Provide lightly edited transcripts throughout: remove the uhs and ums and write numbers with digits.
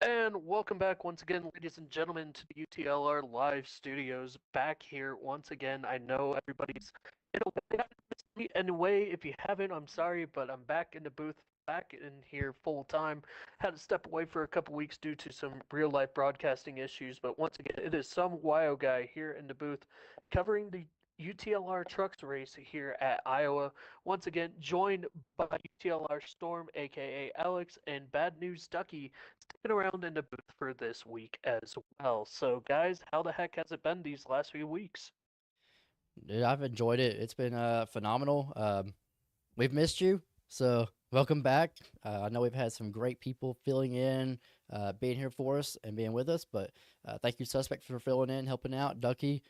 And welcome back once again, ladies and gentlemen, to the UTLR live studios. Back here once again. I know everybody's in a way haven't missed me. In a way, if you haven't, I'm sorry, but I'm back in the booth, back in here full time. Had to step away for a couple weeks due to some real life broadcasting issues, but once again, it is some WYO guy here in the booth covering the UTLR trucks race here at Iowa. Once again, joined by UTLR Storm, aka Alex, and Bad News Ducky sticking around in the booth for this week as well. So, guys, how the heck has it been these last few weeks? Dude, I've enjoyed it. It's been phenomenal. We've missed you, so welcome back. I know we've had some great people filling in, being here for us and being with us. But thank you, Suspect, for filling in, helping out. Ducky,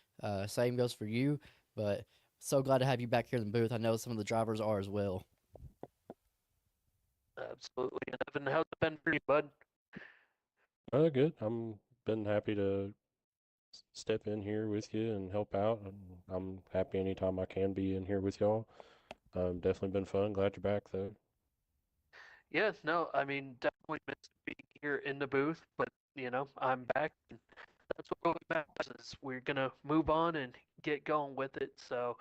same goes for you. But so glad to have you back here in the booth. I know some of the drivers are as well. Absolutely. And Evan, how's it been for you, bud? Good. I'm been happy to step in here with you and help out. And I'm happy anytime I can be in here with y'all. Definitely been fun. Glad you're back though. Yeah, no, I mean, definitely missed being here in the booth, but I'm back. And that's what matters is we're gonna move on and get going with it. So,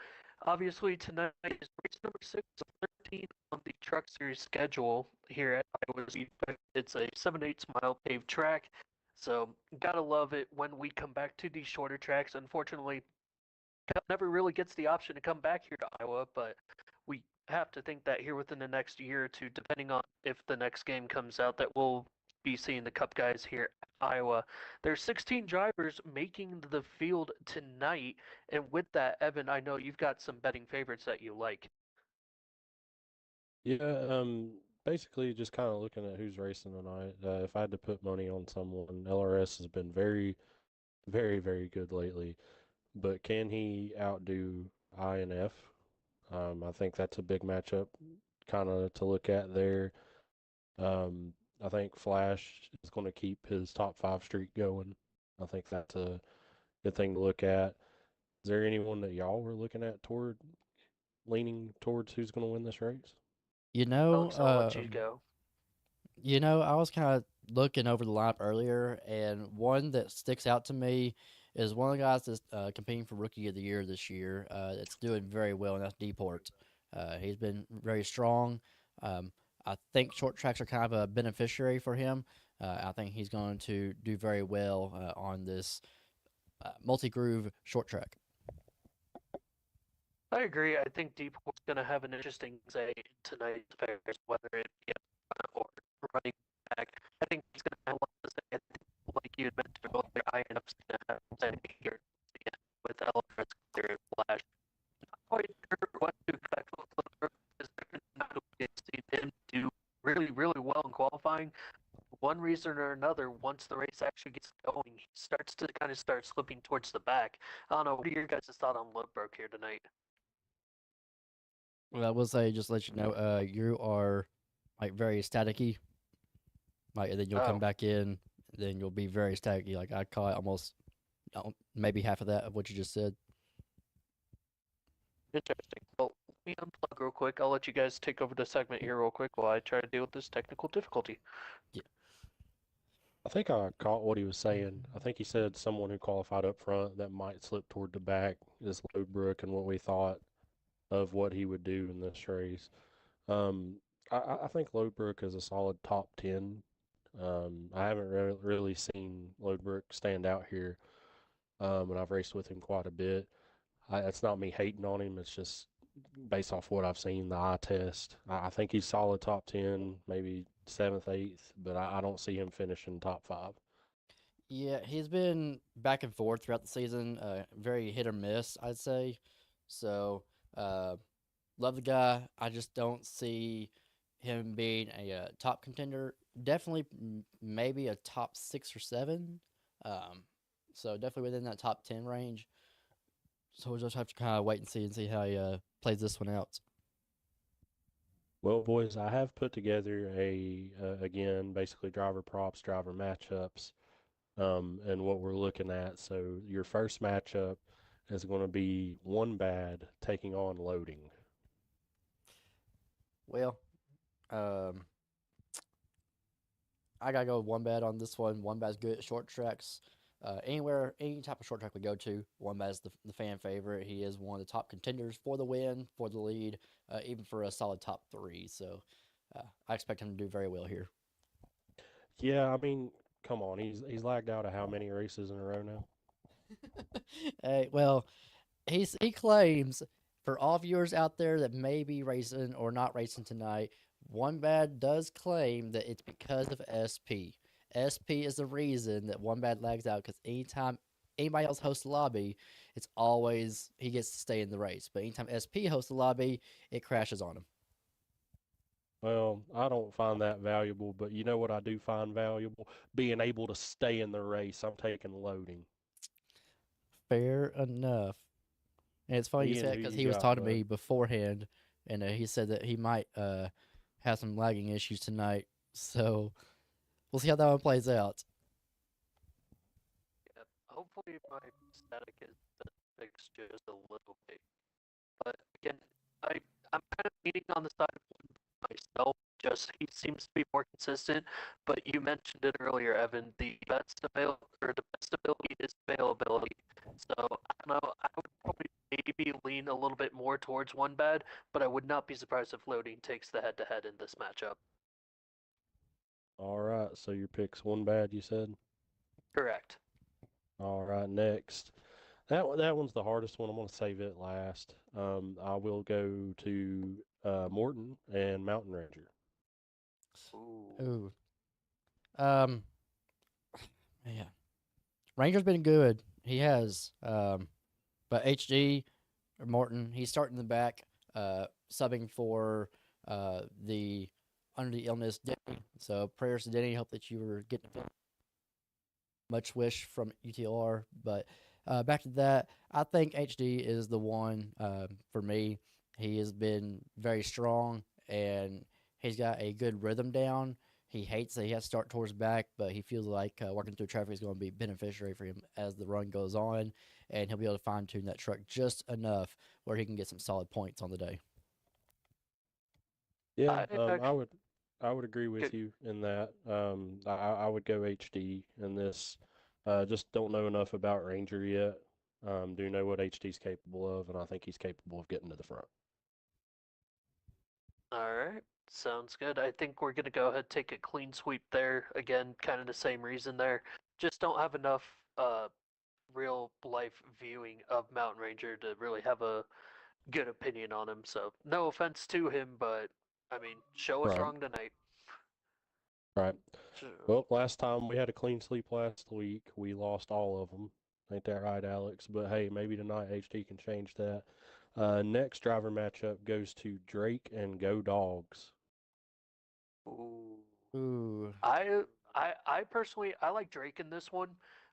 obviously tonight is race number 6 of 13 on the Truck Series schedule here at Iowa Speedway. It's a 7/8 mile paved track, so gotta love it when we come back to these shorter tracks. Unfortunately, never really gets the option to come back here to Iowa, but we have to think that here within the next year or two, depending on if the next game comes out, that we'll be seeing the Cup guys here at Iowa. There's 16 drivers making the field tonight, and with that, Evan, I know you've got some betting favorites that you like. Yeah. Basically just kind of looking at who's racing tonight. If I had to put money on someone, LRS has been very, very, very good lately. But can he outdo INF? I think that's a big matchup, kind of to look at there. I think Flash is going to keep his top five streak going. I think that's a good thing to look at. Is there anyone that y'all were looking at toward leaning towards who's going to win this race? You know, Alex, I'll let you go. I was kind of looking over the lineup earlier, and one that sticks out to me is one of the guys that's competing for Rookie of the Year this year. That's doing very well, and that's Deport. He's been very strong. Um, I think short tracks are kind of a beneficiary for him. I think he's going to do very well on this multi groove short track. I agree. I think Deepport's going to have an interesting say in tonight's affairs, whether it be up front or running back. I think he's going to have a lot to say. I think, like you had mentioned earlier, INF's going to have a say here at the end with Elephant Clear and Flash. Not quite sure what to expect with Lindbergh because we've seen him do really, really well in qualifying. One reason or another, once the race actually gets going, he starts to kind of start slipping towards the back. I don't know. What are your guys' thoughts on Lindbergh here tonight? Well, I will say, just to let you know, you are like very staticky. Like, and then you'll come Oh, back in, then you'll be very staticky. Like, I caught almost maybe half of that of what you just said. interesting. Well, let me unplug real quick. I'll let you guys take over the segment here real quick while I try to deal with this technical difficulty. Yeah. I think I caught what he was saying. I think he said someone who qualified up front that might slip toward the back is Lodebrook and what we thought of what he would do in this race. Um, I think Lodebrook is a solid top 10. I haven't really seen Lodebrook stand out here, and I've raced with him quite a bit. It's not me hating on him. It's just based off what I've seen, the eye test. I think he's solid top 10, maybe seventh, eighth, but I don't see him finishing top five. Yeah, he's been back and forth throughout the season, very hit or miss, I'd say. So, uh, love the guy. I just don't see him being a top contender. Definitely, maybe a top six or seven. Um, so definitely within that top 10 range. So we'll just have to kind of wait and see how he plays this one out. Well, boys, I have put together again, basically driver props, driver matchups, and what we're looking at. So your first matchup is going to be one bad taking on loading. Well, um, I gotta go with one bad on this one. One bad's good at short tracks. Anywhere, any type of short track we go to, one bad's the fan favorite. He is one of the top contenders for the win, for the lead, even for a solid top three. So I expect him to do very well here. Yeah, I mean, come on, he's lagged out of how many races in a row now? Hey, well, he claims for all viewers out there that may be racing or not racing tonight, One Bad does claim that it's because of SP. SP is the reason that One Bad lags out because anytime anybody else hosts a lobby, it's always he gets to stay in the race. But anytime SP hosts a lobby, it crashes on him. Well, I don't find that valuable, but you know what I do find valuable? Being able to stay in the race. I'm taking loading. Fair enough. And it's funny you Ian, said who because you he was got, talking to bud? me beforehand, and he said that he might have some lagging issues tonight. So we'll see how that one plays out. Yeah, hopefully my static is fixed just a little bit. But again, I I'm kind of leaning on the side of myself. Just he seems to be more consistent. But you mentioned it earlier, Evan. The best ability is availability. So I don't know. I would probably maybe lean a little bit more towards one bad, but I would not be surprised if loading takes the head-to-head in this matchup. All right, so your pick's one bad, you said? Correct. All right, next. That one's the hardest one. I'm gonna save it last. I will go to Morton and Mountain Ranger. Ooh. Ooh. Um. Yeah. Ranger's been good. He has. But HD or Morton, he's starting in the back, subbing for the under the illness Denny. So prayers to Denny. Hope that you were getting much wish from UTLR. But back to that, I think HD is the one for me. He has been very strong and he's got a good rhythm down. He hates that he has to start towards back, but he feels like working through traffic is going to be beneficiary for him as the run goes on, and he'll be able to fine tune that truck just enough where he can get some solid points on the day. Yeah, I actually I would agree with could. you in that. I would go HD in this. Just don't know enough about Ranger yet. Do know what HD's capable of, and I think he's capable of getting to the front. All right. Sounds good. I think we're gonna go ahead and take a clean sweep there. Again, kind of the same reason there. Just don't have enough real life viewing of Mountain Ranger to really have a good opinion on him. So no offense to him, but I mean, show us Right, wrong tonight. right. So, Well, last time we had a clean sweep last week, we lost all of them. Ain't that right, Alex? But hey, maybe tonight HD can change that. Next driver matchup goes to Drake and Go Dogs. ooh. Ooh, I I personally I like Drake in this one.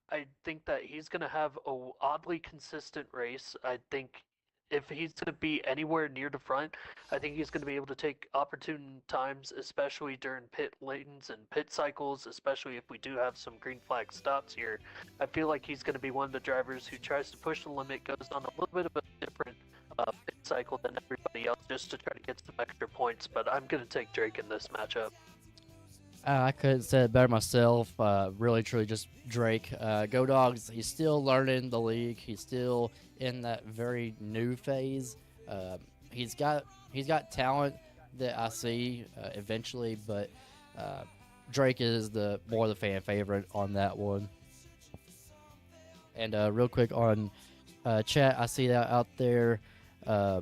I think that he's gonna have a oddly consistent race. I think if he's gonna be anywhere near the front, I think he's gonna be able to take opportune times, especially during pit lanes and pit cycles, especially if we do have some green flag stops here. I feel like he's gonna be one of the drivers who tries to push the limit, goes on a little bit of a different pit cycle than everybody else just to try to get some extra points. But I'm gonna take Drake in this matchup. I couldn't have said it better myself. Really, truly, just Drake. Go Dogs. He's still learning the league. He's still in that very new phase. Uh, he's got he's got talent that I see eventually, but uh, Drake is the more the fan favorite on that one. And real quick on chat, I see that out there. Uh,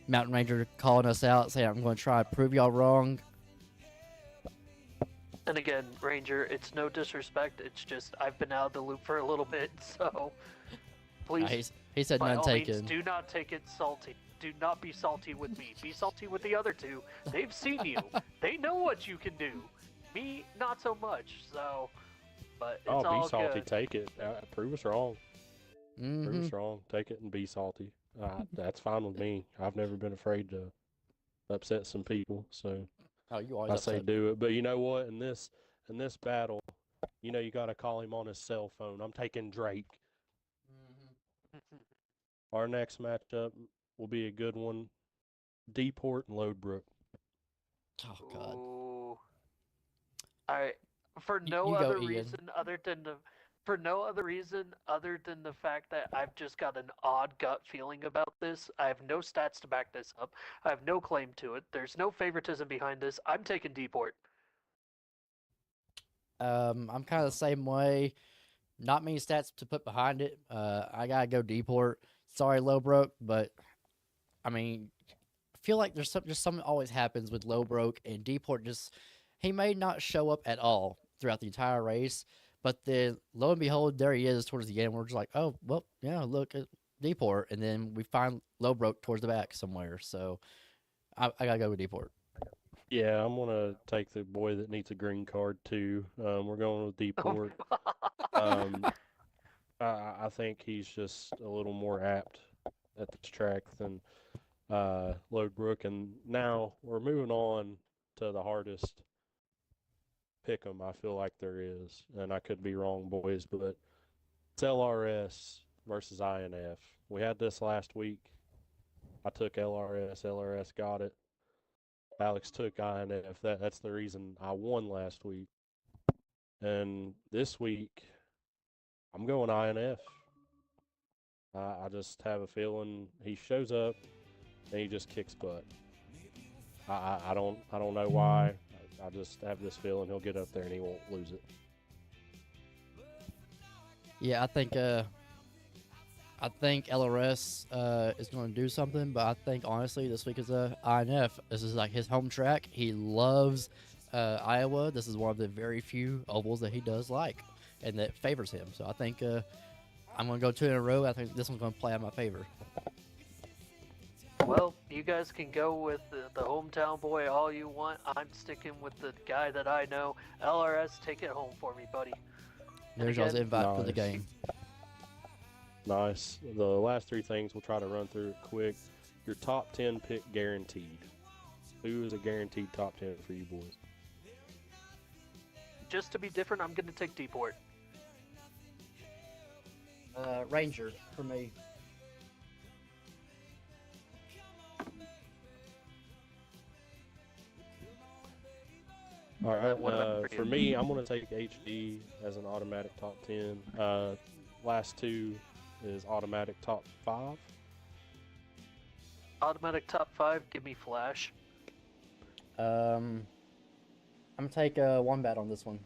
Mountain Ranger calling us out, saying, "I'm going to try to prove y'all wrong." And again, Ranger, it's no disrespect. It's just I've been out of the loop for a little bit, so please, He said by none all means, taken. do not take it salty. Do not be salty with me. Be salty with the other two. They've seen you. They know what you can do. Me, not so much. So, but Oh, it's be all salty. good. Take it. Prove us wrong. Prove Mm-hmm. us wrong. Take it and be salty. That's fine with me. I've never been afraid to upset some people, so Oh, you always I say upset do people. it. But you know what? In this battle, you got to call him on his cell phone. I'm taking Drake. Our next matchup will be a good one. Deport and Loadbrook. Oh God. Ooh. I for no You go, other Ian. reason other than the for no other reason other than the fact that I've just got an odd gut feeling about this. I have no stats to back this up. I have no claim to it. There's no favoritism behind this. I'm taking Deport. I'm kind of the same way. Not many stats to put behind it. I gotta go Deport. Sorry, Lowbroke, but I mean, I feel like there's just something always happens with Lowbroke and Deport. Just he may not show up at all throughout the entire race, but then lo and behold, there he is towards the end. We're just like, oh well, yeah, look at Deport, and then we find Lowbroke towards the back somewhere. So I gotta go with Deport. Yeah, I'm gonna take the boy that needs a green card too. We're going with Deport. Um, I think he's just a little more apt at this track than Lodebrook. And now we're moving on to the hardest pick 'em I feel like there is. And I could be wrong, boys, but it's LRS versus INF. We had this last week. I took LRS. LRS got it. Alex took INF. That's the reason I won last week. And this week, I'm going INF. I just have a feeling he shows up and he just kicks butt. I don't know why. I just have this feeling he'll get up there and he won't lose it. Yeah, I think LRS is going to do something, but I think honestly this week is a INF. This is like his home track. He loves Iowa. This is one of the very few ovals that he does like and that favors him. So I think I'm going to go 2 in a row. I think this one's going to play out my favor. Well, you guys can go with the hometown boy all you want. I'm sticking with the guy that I know. LRS, take it home for me, buddy. There's y'all's invite for the Nice. game. Nice. The last three things we'll try to run through it quick. Your top 10 pick guaranteed. Who is a guaranteed top 10 for you boys? Just to be different, I'm going to take Deport. Ranger for me. All right. What about For me, I'm going to take HD as an automatic top 10. Last two is automatic top 5. Automatic top 5, give me Flash. I'm going to take one bet on this one.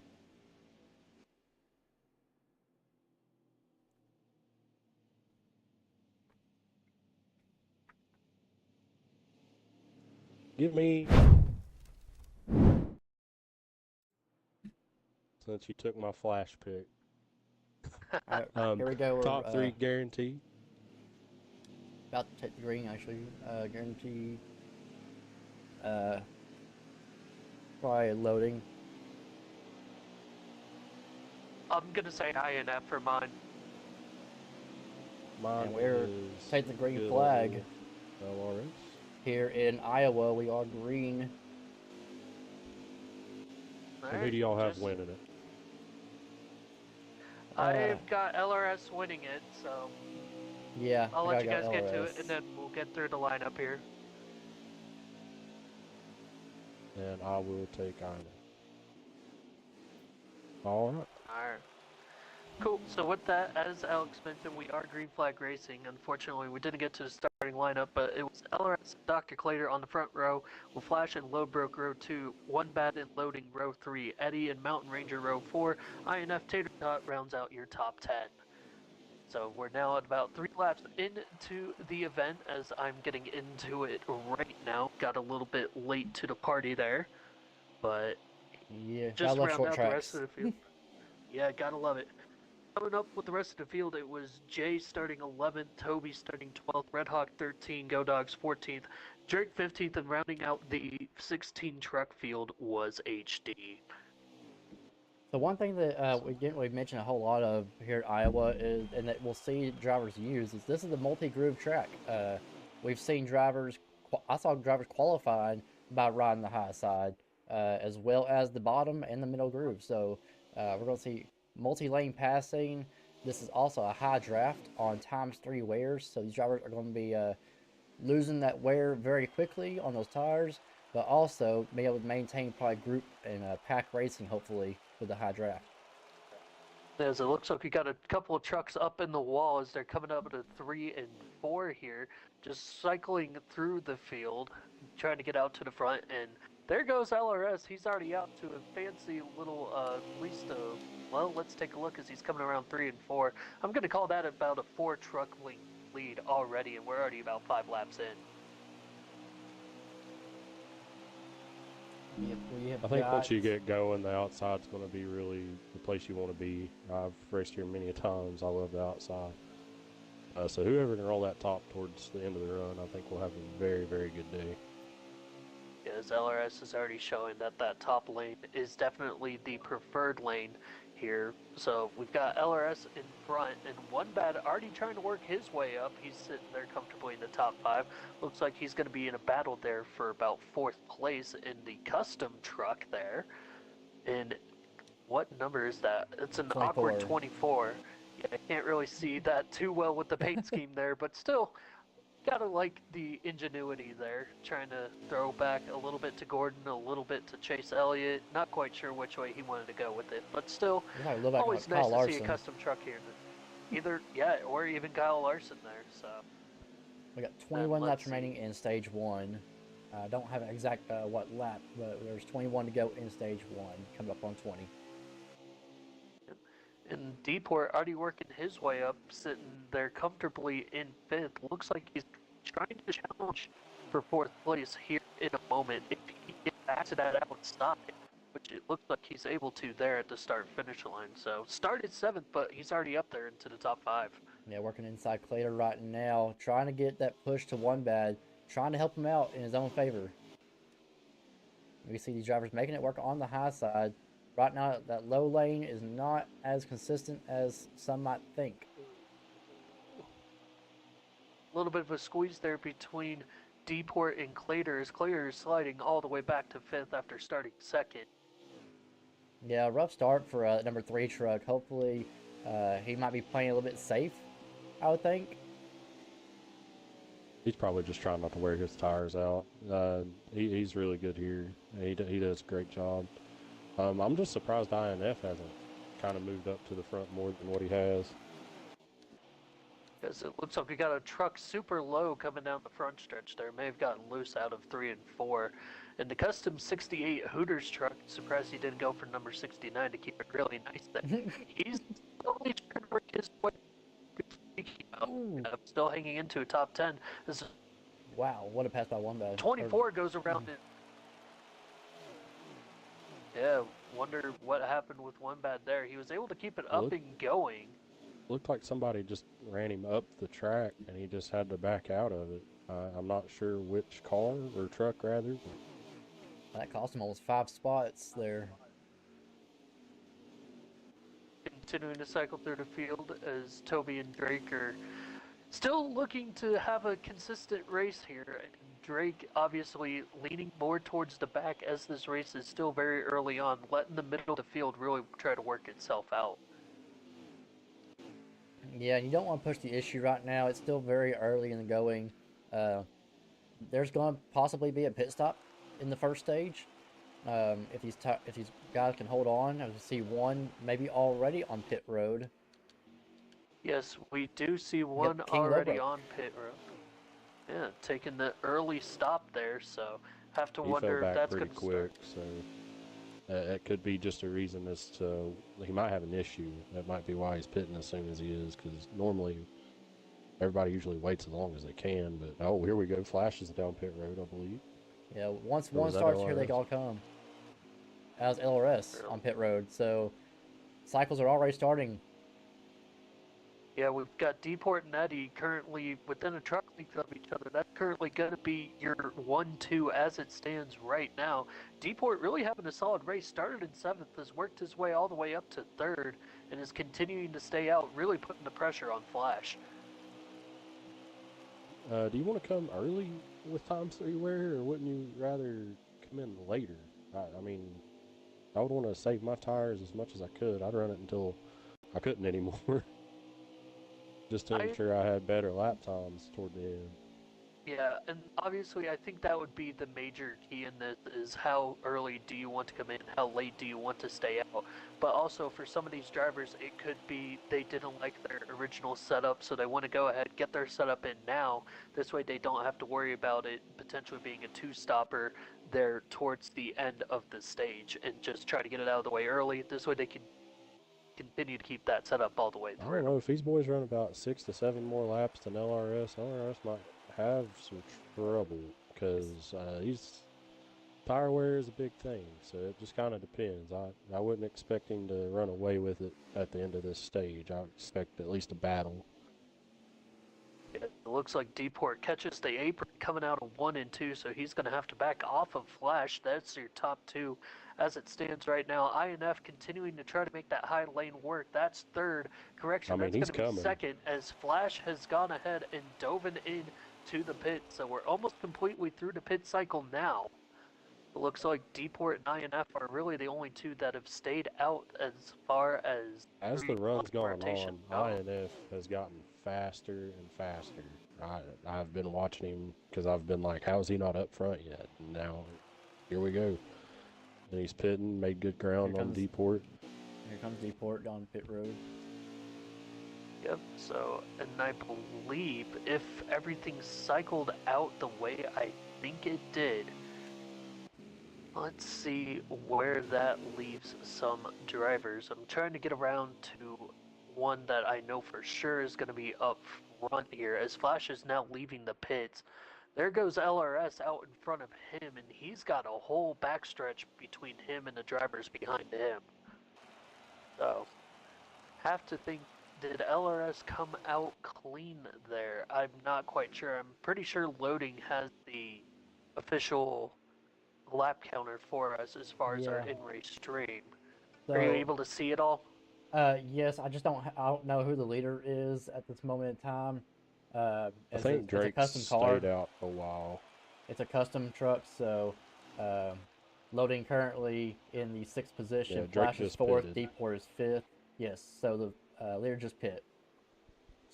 Give me. Since you took my flash pick. All right, here we go. We're, Top 3 guaranteed. about to take the green, actually. Guarantee. Probably loading. I'm going to say INF for mine. Mine And we're is taking the green good flag. LRS. Here in Iowa, we are green. And who do y'all have winning it? I've got LRS winning it, so Yeah, I'll I let you got guys get to it, LRS. and then we'll get through the lineup here. And I will take Ina. All right. Alright. Cool. So with that, as Alex mentioned, we are green flag racing. Unfortunately, we didn't get to the starting lineup, but it was LRS and Dr. Clater on the front row, with Flash and Lodebroke row 2, One Bat and Loading row 3, Eddie and Mountain Ranger row 4, INF Tater Tot rounds out your top 10. So we're now at about 3 laps into the event as I'm getting into it right now. Got a little bit late to the party there, but Yeah, just I love round short out the rest tracks. of the field. Yeah, gotta love it. Coming up with the rest of the field, it was Jay starting 11th, Toby starting 12th, Red Hawk 13th, Go Dogs 14th, Drake 15th, and rounding out the 16 truck field was HD. The one thing that we didn't really mention a whole lot of here at Iowa is, and that we'll see drivers use, is this is a multi-groove track. We've seen drivers, I saw drivers qualified by riding the high side, as well as the bottom and the middle groove. So we're going to see multi-lane passing. This is also a high draft on ×3 wears, so these drivers are going to be losing that wear very quickly on those tires, but also be able to maintain probably group and pack racing, hopefully, with the high draft. As it looks like we got a couple of trucks up in the wall as they're coming up to 3 and 4 here, just cycling through the field, trying to get out to the front. And there goes LRS. He's already out to a fancy little, at least a, well, let's take a look as he's coming around 3 and 4. I'm going to call that about a 4 truck lead already, and we're already about 5 laps in. I think once you get going, the outside's going to be really the place you want to be. I've raced here many times. I love the outside. So whoever can roll that top towards the end of the run, I think will have a very, very good day. As LRS is already showing that that top lane is definitely the preferred lane here. So we've got LRS in front, and One Bad already trying to work his way up. He's sitting there comfortably in the top 5. Looks like he's going to be in a battle there for about 4th place in the custom truck there. And what number is that? It's an 24. awkward 24. Yeah, I can't really see that too well with the paint scheme there, but still, gotta like the ingenuity there, trying to throw back a little bit to Gordon, a little bit to Chase Elliott. Not quite sure which way he wanted to go with it, but still, Yeah, a little bit always like nice Kyle to see a Larson. custom truck here. Either, yeah, or even Kyle Larson there, so. We got 21 let's laps see. remaining in stage 1. I don't have an exact what lap, but there's 21 to go in stage 1. Coming up on 20. And Deport already working his way up, sitting there comfortably in 5th. Looks like he's trying to challenge for 4th place here in a moment if he gets back to that outside, which it looks like he's able to there at the start-finish line. So started 7th, but he's already up there into the top 5. Yeah, working inside Clater right now, trying to get that push to One Bad, trying to help him out in his own favor. We see these drivers making it work on the high side. Right now, that low lane is not as consistent as some might think. A little bit of a squeeze there between Deport and Clater, as Clater is sliding all the way back to 5th after starting 2nd. Yeah, rough start for number 3 truck. Hopefully, he might be playing a little bit safe, I would think. He's probably just trying not to wear his tires out. He's really good here. He does a great job. I'm just surprised INF hasn't kind of moved up to the front more than what he has. Because it looks like we got a truck super low coming down the front stretch there. May have gotten loose out of 3 and 4. And the custom 68 Hooters truck, surprised he didn't go for number 69 to keep it really nice there. He's slowly trying to work his way. Still hanging into a top 10. This Wow, what a pass by One Bad. 24 goes around it. Yeah, wonder what happened with One Bad there. He was able to keep it up and going. Looked like somebody just ran him up the track and he just had to back out of it. I'm not sure which car or truck rather. That cost him almost 5 spots there. Continuing to cycle through the field as Toby and Drake are still looking to have a consistent race here. Drake obviously leaning more towards the back as this race is still very early on, letting the middle of the field really try to work itself out. Yeah, you don't want to push the issue right now. It's still very early in the going. There's going to possibly be a pit stop in the first stage. If these guys can hold on, I can see one maybe already on pit road. Yes, we do see one King already Lobo. on pit road. Yeah, taking the early stop there, so have to He wonder fell if back that's pretty going to quick, start. so it could be just a reason as to he might have an issue. That might be why he's pitting as soon as he is, because normally everybody usually waits as long as they can. But oh, here we go, flashes down pit road, I believe. Yeah, once Or one was that starts, here they LRS? all come. That was LRS on pit road, so cycles are already starting. Yeah, we've got Deport and Eddie currently within a truck length of each other. That's currently going to be your 1-2 as it stands right now. Deport really having a solid race. Started in 7th, has worked his way all the way up to 3rd, and is continuing to stay out, really putting the pressure on Flash. Do you want to come early with Times 3 wear, or wouldn't you rather come in later? I mean, I would want to save my tires as much as I could. I'd run it until I couldn't anymore. Just to ensure I had better lap times toward the end. Yeah, and obviously I think that would be the major key in this is how early do you want to come in, how late do you want to stay out. But also for some of these drivers, it could be they didn't like their original setup, so they want to go ahead, get their setup in now. This way they don't have to worry about it potentially being a two-stopper there towards the end of the stage and just try to get it out of the way early. This way they can continue to keep that setup all the way I don't through. know if these boys run about 6 to 7 more laps than LRS. LRS might have some trouble because these tire wear is a big thing. So it just kind of depends. I wouldn't expect him to run away with it at the end of this stage. I would expect at least a battle. It looks like Deport catches the apron coming out of 1 and 2, so he's going to have to back off of Flash. That's your top two as it stands right now. INF continuing to try to make that high lane work. That's third. Correction, I mean, that's going he's to be coming. second as Flash has gone ahead and dove in to the pit. So we're almost completely through the pit cycle now. It looks like Deport and INF are really the only two that have stayed out as far As the run's gone rotation. on, INF has gotten faster and faster. I've been watching him because I've been like, how is he not up front yet? And now, here we go. And he's pitting, made good ground on Deport. Here comes Deport down pit road. Yep, so, and I believe if everything cycled out the way I think it did, let's see where that leaves some drivers. I'm trying to get around to one that I know for sure is going to be up front here, as Flash is now leaving the pits. There goes LRS out in front of him, and he's got a whole backstretch between him and the drivers behind him. So, have to think, did LRS come out clean there? I'm not quite sure. I'm pretty sure loading has the official lap counter for us as far as our in-race stream. So, are you able to see it all? Yes, I just I don't know who the leader is at this moment in time. I think it's a custom car. stayed out a while. It's a custom truck, so loading currently in the 6th position. Yeah, Drake Flash is just 4th, pitted. Deport is 5th. Yes, so the leader just pit.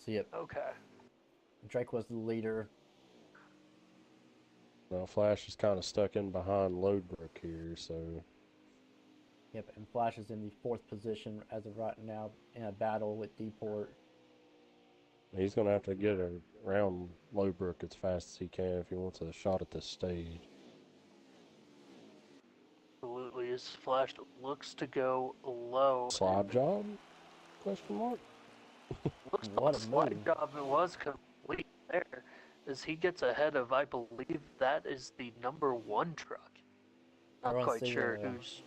So yep, Okay. Drake was the leader. Now Flash is kind of stuck in behind Loadbrook here, so Yep, and Flash is in the 4th position as of right now in a battle with Deport. he's going to have to get around Lowbrook as fast as he can if he wants a shot at this stage. Absolutely, his Flash looks to go low. Slide job? Question mark? Looks What like a a slide move. job it was complete there, as he gets ahead of, I believe that is the number 1 truck. Not quite sure who's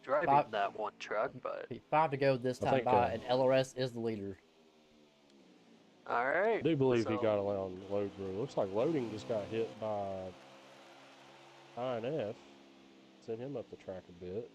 driving that one truck, but 5 to go this time by, and LRS is the leader. all right. I do believe he got around Loadbrook. Looks like Loading just got hit by INF. Sent him up the track a bit.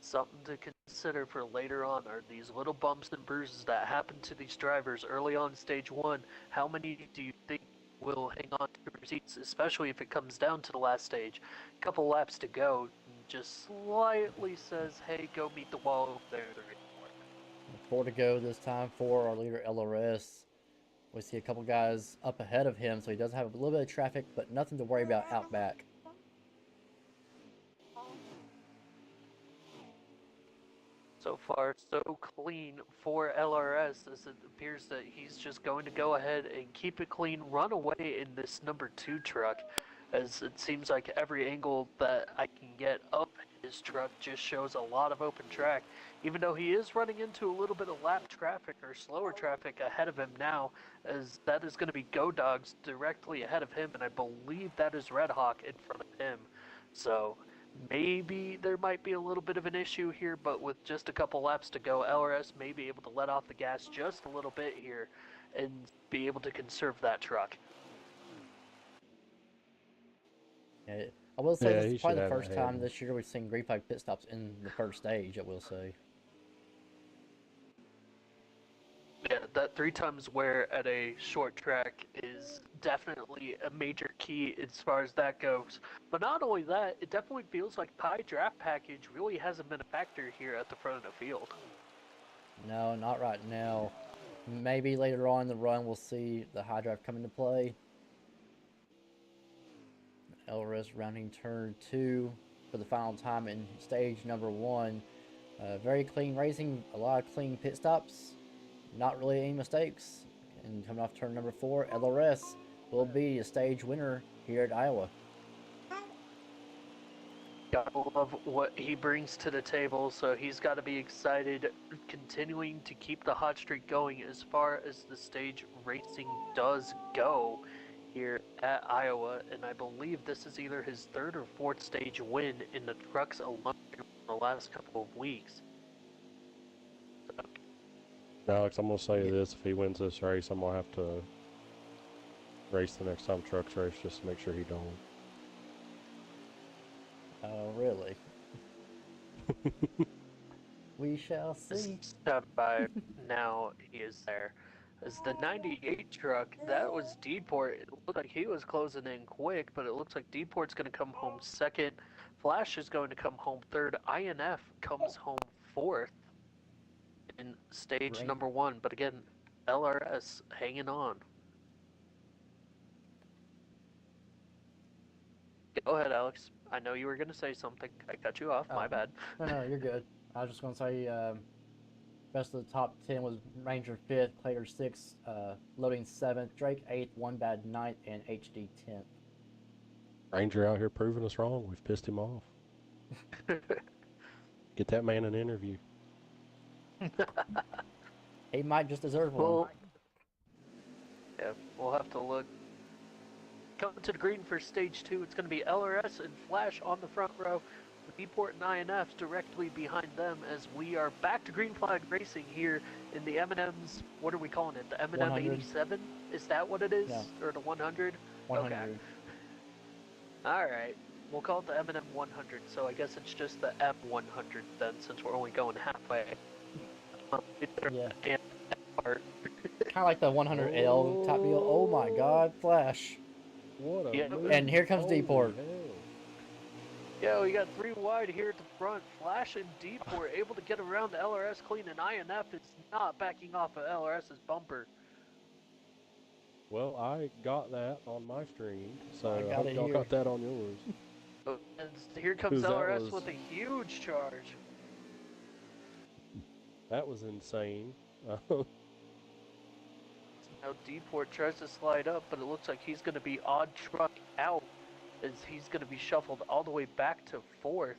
Something to consider for later on are these little bumps and bruises that happen to these drivers early on stage 1. How many do you think will hang on to their seats, especially if it comes down to the last stage? A couple laps to go, just slightly says, hey, go meet the wall over there. 4 to go this time for our leader LRS. We see a couple guys up ahead of him, so he does have a little bit of traffic, but nothing to worry about out back. So far, so clean for LRS, as it appears that he's just going to go ahead and keep it clean, run away in this number 2 truck, as it seems like every angle that I can get up his truck just shows a lot of open track, even though he is running into a little bit of lap traffic or slower traffic ahead of him now, as that is going to be Go Dogs directly ahead of him, and I believe that is Red Hawk in front of him. So maybe there might be a little bit of an issue here, but with just a couple laps to go, LRS may be able to let off the gas just a little bit here and be able to conserve that truck. Yeah, I will say this is probably the first time this year we've seen green flag pit stops in the first stage, I will say. Yeah, that 3 times wear at a short track is definitely a major key as far as that goes. But not only that, it definitely feels like Pie draft package really hasn't been a factor here at the front of the field. No, not right now. Maybe later on in the run we'll see the high drive come into play. LRS rounding turn 2 for the final time in stage number 1. Very clean racing, a lot of clean pit stops, not really any mistakes. And coming off turn number 4, LRS will be a stage winner here at Iowa. Gotta love what he brings to the table, so he's got to be excited, continuing to keep the hot streak going as far as the stage racing does go here at Iowa. And I believe this is either his third or fourth stage win in the trucks alone in the last couple of weeks. So, Alex, I'm gonna say this: if he wins this race, I'm gonna have to race the next time trucks race just to make sure he don't. Oh, really? We shall see. by now he is there. As the 98 truck, that was Deport. It looked like he was closing in quick, but it looks like Deport's going to come home second. Flash is going to come home third. INF comes home fourth in stage number 1. But again, LRS hanging on. Go ahead, Alex. I know you were going to say something. I cut you off. My bad. No, you're good. I was just going to say rest of the top 10 was Ranger 5th, Clater 6th, Loading 7th, Drake 8th, One Bad Night, and HD 10th. Ranger out here proving us wrong. We've pissed him off. Get that man an interview. He might just deserve one. Well, yeah, we'll have to look. Coming to the green for stage 2, it's going to be LRS and Flash on the front row, with Deport and INF directly behind them, as we are back to green flag racing here in the M&Ms. What are we calling it? The M&M 87? Is that what it is? Yeah. Or the 100? 100. Okay. Alright. We'll call it the M&M 100, so I guess it's just the M100 then, since we're only going halfway. Yeah. And part. Kind of like the 100L top deal. Oh my god, Flash. What a Yeah. move. And here comes Holy Deport. hell. Yeah, we got 3 wide here at the front. Flash and Deport able to get around the LRS clean, and INF is not backing off of LRS's bumper. Well, I got that on my stream, so I I got hope it y'all here. got that on yours. And here comes 'Cause that LRS was- with a huge charge. That was insane. Now Deport tries to slide up, but it looks like he's going to be odd truck out, as he's going to be shuffled all the way back to 4th.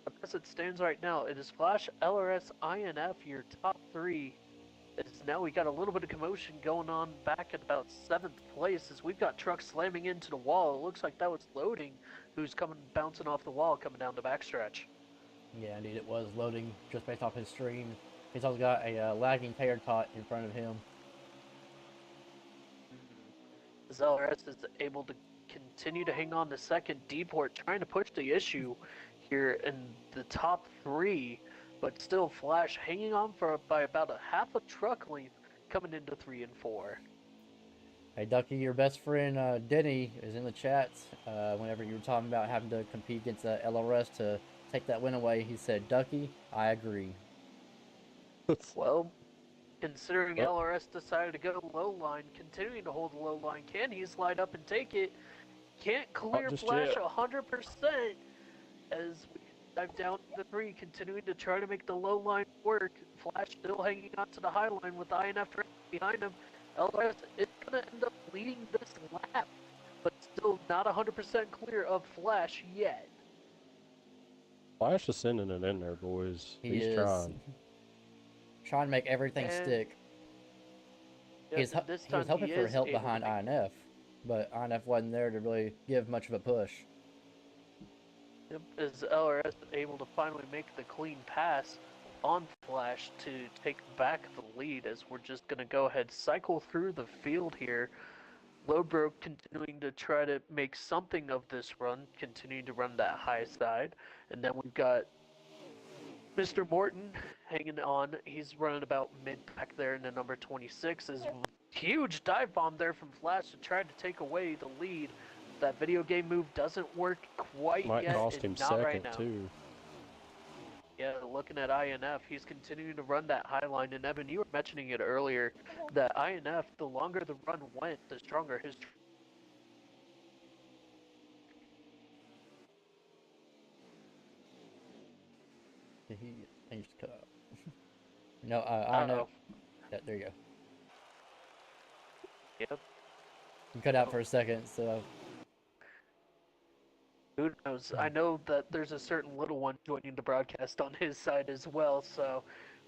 But as it stands right now, it is Flash, LRS, INF, your top 3. As now we got a little bit of commotion going on back at about 7th place, as we've got trucks slamming into the wall. It looks like that was Loading, who's coming bouncing off the wall coming down the backstretch. Yeah, indeed, it was Loading just based off his stream. He's also got a lagging tater tot in front of him. LRS is able to continue to hang on to second. Deport trying to push the issue here in the top 3, but still Flash hanging on by about a half a truck length coming into 3 and 4. Hey, Ducky, your best friend Denny is in the chat. Whenever you were talking about having to compete against the LRS to take that win away, he said, Ducky, I agree. Well, considering Well- LRS decided to go low line, continuing to hold the low line, can he slide up and take it? Can't clear just Flash yet. 100%, as we dive down to the 3, continuing to try to make the low line work. Flash still hanging on to the high line with INF behind him. LRS is going to end up leading this lap, but still not 100% clear of Flash yet. Flash is sending it in there, boys. He He's is trying. trying to make everything And- stick. Yeah, He was this hoping time he for is help able to behind make- INF, but INF wasn't there to really give much of a push. Yep, is LRS able to finally make the clean pass on Flash to take back the lead, as we're just going to go ahead cycle through the field here. Lowbro continuing to try to make something of this run, continuing to run that high side. And then we've got Mr. Morton hanging on. He's running about mid back there in the number 26. Is huge dive bomb there from Flash to try to take away the lead. That video game move doesn't work quite Might yet, cost and him not right second, now. too. Yeah, looking at INF, he's continuing to run that high line. And Evan, you were mentioning it earlier that INF, the longer the run went, the stronger his. He just cut out. No, I know. Uh-oh. Yeah, there you go. Yep. You cut out for a second, so Who knows? I know that there's a certain little one joining the broadcast on his side as well, so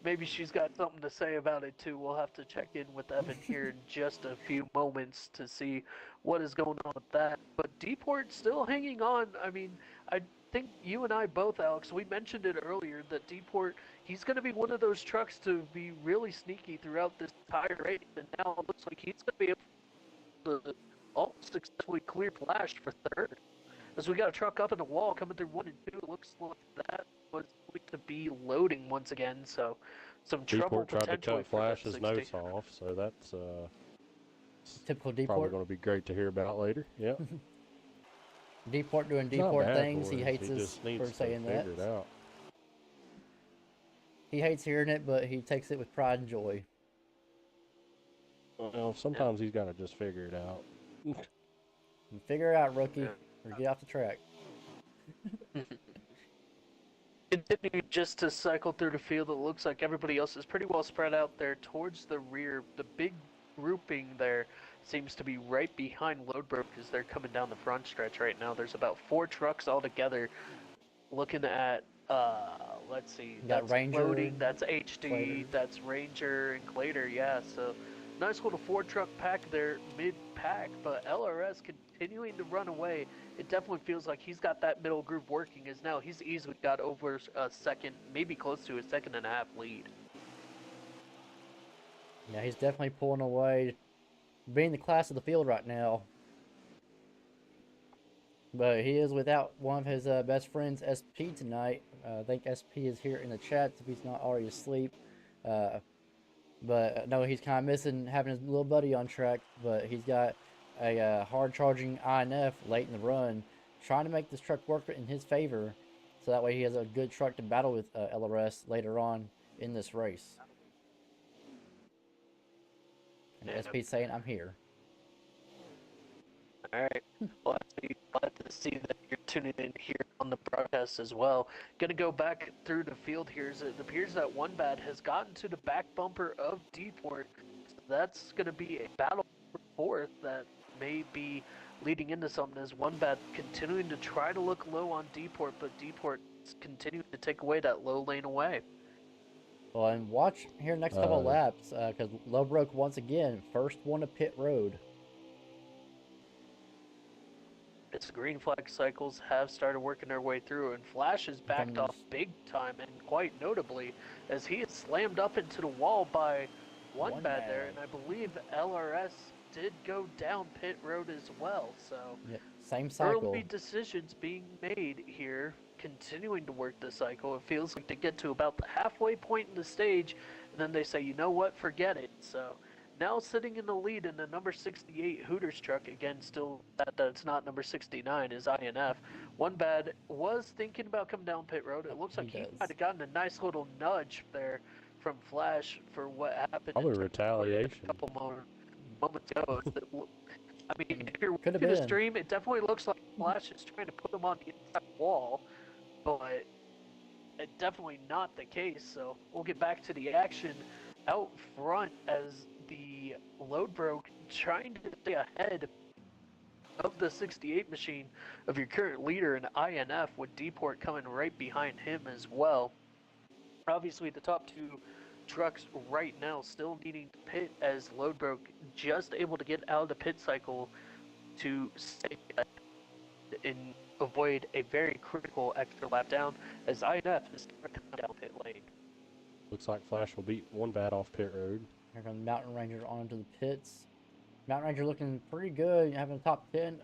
maybe she's got something to say about it too. We'll have to check in with Evan here in just a few moments to see what is going on with that. But Deport still hanging on. I mean, I think you and I both, Alex, we mentioned it earlier that Deport, he's going to be one of those trucks to be really sneaky throughout this entire race, and now it looks like he's going to be able to almost successfully clear Flash for third. As we got a truck up in the wall coming through 1 and 2, it looks like that was going to be loading once again. So some trouble Deport tried to potentially cut for that Flash's 60. notes off, so that's typical probably Deport. going to be great to hear about later. Yep. Deport doing It's not Deport bad things. for He him. hates He us just for needs to saying that. figure it out. He hates hearing it, but he takes it with pride and joy. Well, sometimes he's got to just figure it out. Figure it out, rookie, Yeah. or get off the track. Continuing just to cycle through the field, it looks like everybody else is pretty well spread out there towards the rear. The big grouping there seems to be right behind Loadbrook as they're coming down the front stretch right now. There's about 4 trucks all together. Looking at, let's see, You got that's Ranger, loading, that's HD, Clater. that's Ranger and Clater, yeah. So nice little 4 truck pack there, mid pack, but LRS continuing to run away. It definitely feels like he's got that middle group working, as now he's easily got over a second, maybe close to a second and a half lead. Yeah, he's definitely pulling away, being the class of the field right now. But he is without one of his best friends, SP, tonight. I think SP is here in the chat if he's not already asleep. But no, he's kind of missing having his little buddy on track. But he's got a hard charging INF late in the run, trying to make this truck work in his favor, so that way he has a good truck to battle with LRS later on in this race. And Yeah. SP saying, "I'm here." All right. Well, I'm glad to see that you're tuning in here on the broadcast as well. Going to go back through the field here. It appears that One Bad has gotten to the back bumper of Deport. So that's going to be a battle for fourth that may be leading into something as One Bad continuing to try to look low on Deport, but Deport is continuing to take away that low lane away. Well, and watch here next couple of laps, because Lowbroke once again, first one to pit road. Its green flag cycles have started working their way through, and Flash is backed off big time, and quite notably, as he is slammed up into the wall by One Bad there, and I believe LRS did go down pit road as well, so yeah, same cycle. Early decisions being made here, continuing to work the cycle. It feels like they get to about the halfway point in the stage, and then they say, you know what, forget it. So now sitting in the lead in the number 68 Hooters truck, again, still that's not number 69, is INF. One Bad was thinking about coming down pit road. It looks like he might have gotten a nice little nudge there from Flash for what happened. Probably retaliation. A couple more moments ago. I mean, if you're Could have watching the been. stream, it definitely looks like Flash is trying to put him on the inside wall, but it's definitely not the case. So we'll get back to the action out front as the load broke, trying to stay ahead of the 68 machine of your current leader in INF, with Deport coming right behind him as well. Obviously, the top 2 trucks right now still needing to pit, as Loadbroke just able to get out of the pit cycle to stay and avoid a very critical extra lap down, as INF is coming down pit lane. Looks like Flash will beat One Bad off pit road. Here comes Mountain Ranger onto the pits. Mountain Ranger looking pretty good, having a top 10.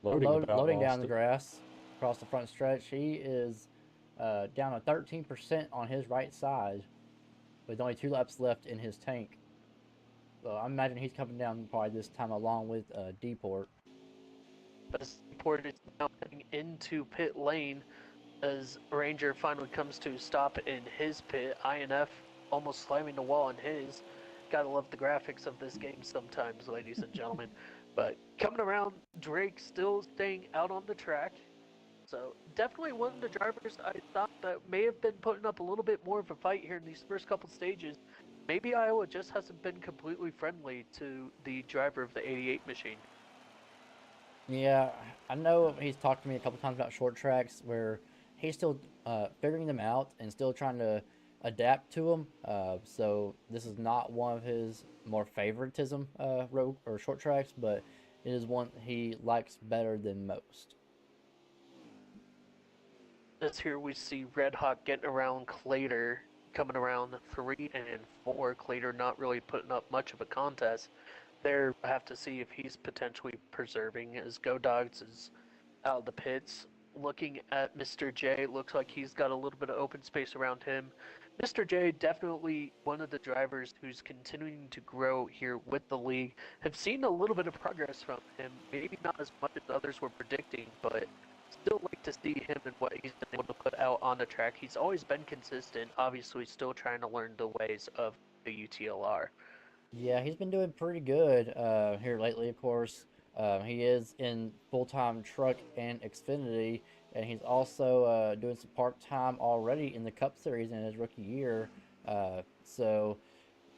Loading down the grass across the front stretch. He is down to 13% on his right side, with only 2 laps left in his tank. So I imagine he's coming down probably this time along with Deport. As Deport is now heading into pit lane, as Ranger finally comes to a stop in his pit. INF almost slamming the wall in his. Gotta love the graphics of this game sometimes, ladies and gentlemen. But coming around, Drake still staying out on the track. So definitely one of the drivers I thought that may have been putting up a little bit more of a fight here in these first couple stages. Maybe Iowa just hasn't been completely friendly to the driver of the 88 machine. Yeah, I know he's talked to me a couple times about short tracks where he's still figuring them out and still trying to adapt to them. So this is not one of his more favoritism road or short tracks, but it is one he likes better than most. As here we see Red Hawk getting around Clater, coming around 3 and 4. Clater not really putting up much of a contest. There, I have to see if he's potentially preserving as Go Dogs is out of the pits. Looking at Mr. J, looks like he's got a little bit of open space around him. Mr. J, definitely one of the drivers who's continuing to grow here with the league. Have seen a little bit of progress from him, maybe not as much as others were predicting, but still like to see him and what he's been able to put out on the track. He's always been consistent, obviously still trying to learn the ways of the UTLR. Yeah, he's been doing pretty good here lately, of course. He is in full time truck and Xfinity, and he's also doing some part time already in the Cup Series in his rookie year. So,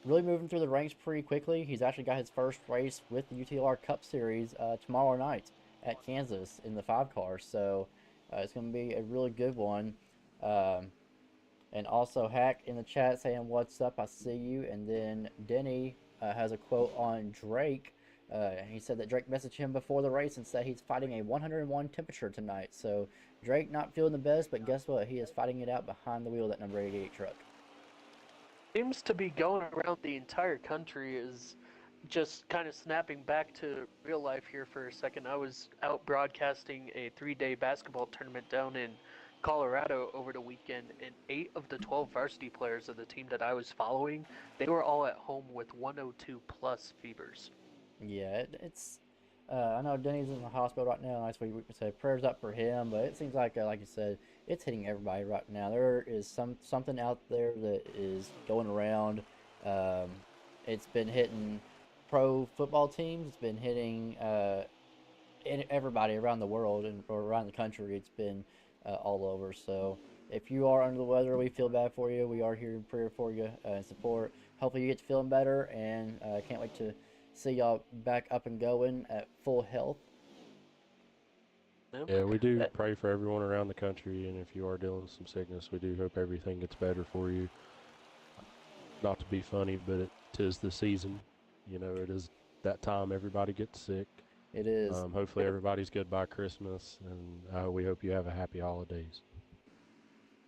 really moving through the ranks pretty quickly. He's actually got his first race with the UTLR Cup Series tomorrow night at Kansas in the 5 car. So, it's going to be a really good one. Um, and also Hack in the chat saying, "What's up? I see you." And then Denny has a quote on Drake. He said that Drake messaged him before the race and said he's fighting a 101 temperature tonight. So Drake not feeling the best, but guess what? He is fighting it out behind the wheel of that number 88 truck. Seems to be going around the entire country is just kind of snapping back to real life here for a second. I was out broadcasting a 3-day basketball tournament down in Colorado over the weekend, and 8 of the 12 varsity players of the team that I was following, they were all at home with 102 plus fevers. Yeah, it's. I know Denny's in the hospital right now. Nice we can say prayers up for him, but it seems like you said, it's hitting everybody right now. There is something out there that is going around. Um, it's been hitting pro football teams. It's been hitting everybody around the world and or around the country. It's been all over. So if you are under the weather, we feel bad for you. We are here in prayer for you and support. Hopefully you get to feeling better, and can't wait to see y'all back up and going at full health. Yeah. Yeah, we do pray for everyone around the country, and if you are dealing with some sickness, we do hope everything gets better for you. Not to be funny, but it tis the season. You know, it is that time everybody gets sick. It is. Hopefully everybody's good by Christmas, and we hope you have a happy holidays.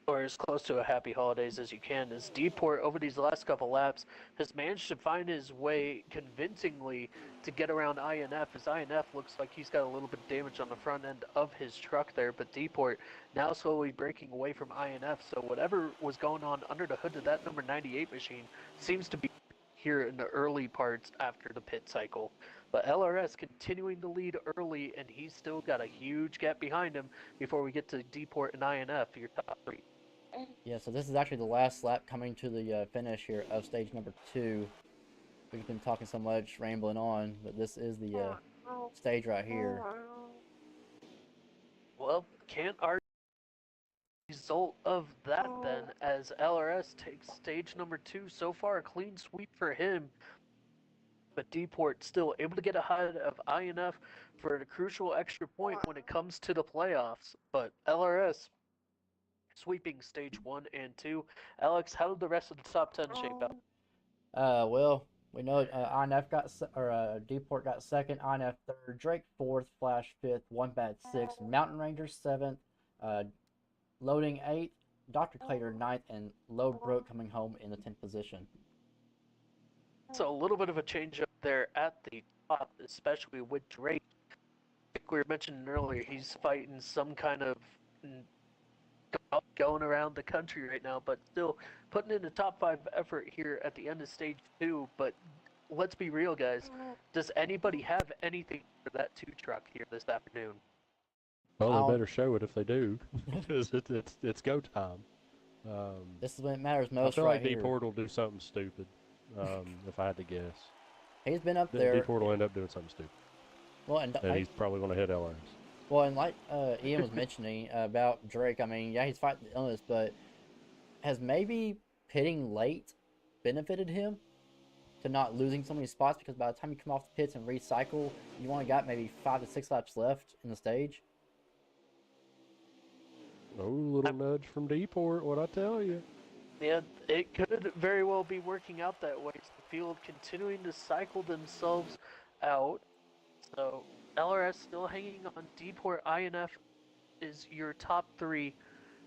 Or as close to a happy holidays as you can, as Deport over these last couple laps has managed to find his way convincingly to get around INF, as INF looks like he's got a little bit of damage on the front end of his truck there, but Deport now slowly breaking away from INF, so whatever was going on under the hood of that number 98 machine seems to be here in the early parts after the pit cycle. But LRS continuing to lead early, and he's still got a huge gap behind him before we get to Deport and INF, your top three. Yeah, so this is actually the last lap coming to the finish here of stage number 2. We've been talking so much, rambling on, but this is the stage right here. Well, can't argue the result of that then, as LRS takes stage number 2. So far, a clean sweep for him. But Deport still able to get ahead of INF for a crucial extra point when it comes to the playoffs. But LRS sweeping stage 1 and 2. Alex, how did the rest of the top 10 shape out? Well, we know INF Deport got second, INF third, Drake fourth, Flash fifth, One Bad sixth, Mountain Ranger seventh, uh, Loading eighth, Dr. Clater ninth, and Load Brook coming home in the 10th position. So a little bit of a change up there at the top, especially with Drake. Like we were mentioning earlier, he's fighting some kind of going around the country right now, but still putting in a top 5 effort here at the end of stage 2. But let's be real, guys. Does anybody have anything for that 2 truck here this afternoon? Well, I they don't. better show it if they do, because it's go time. Um, This is when it matters I most feel right like here. Port will do something stupid. If I had to guess, He's been up there. Port will end up doing something stupid, Well, and and he's probably going to hit LRS. well, and like Ian was mentioning about Drake. I mean, yeah, he's fighting the illness, but has maybe pitting late benefited him to not losing so many spots because by the time you come off the pits and recycle, you only got maybe 5 to 6 laps left in the stage. Oh, little nudge from Port, what I tell you. Yeah, it could very well be working out that way. The field continuing to cycle themselves out. So LRS still hanging on. Deport INF is your top three.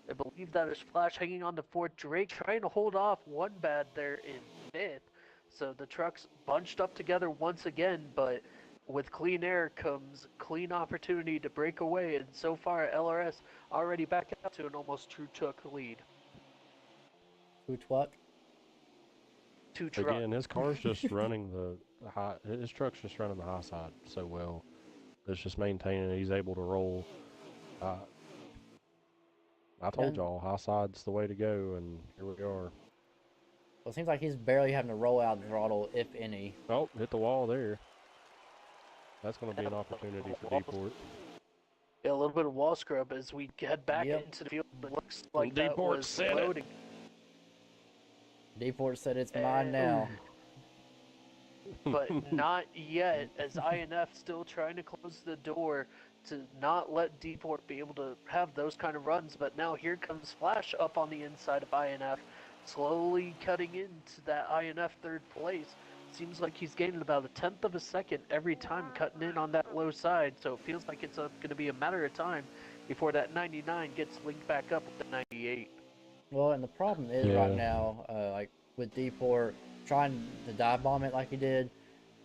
I believe that is Flash hanging on to fourth. Drake trying to hold off one bad there in fifth. So the trucks bunched up together once again, but with clean air comes clean opportunity to break away. And so far, LRS already back out to an almost two truck lead. Who twuck? Two truck. Again, his car's just running the high. His truck's just running the high side so well. It's just maintaining. He's able to roll. Uh, I told y'all, high side's the way to go, and here we are. Well, it seems like he's barely having to roll out the throttle, if any. Oh, hit the wall there. That's going to be an opportunity for Deport. Yeah, a little bit of wall scrub as we head back Yep. into the field. It looks like that Deport was said loading. Deport said it's mine now. But not yet, as INF still trying to close the door to not let Deport be able to have those kind of runs. But now here comes Flash up on the inside of INF, slowly cutting into that INF third place. Seems like he's gaining about a tenth of a second every time cutting in on that low side, so it feels like it's going to be a matter of time before that 99 gets linked back up with the 98. Well, and the problem is right now, like with Deport trying to dive bomb it like he did,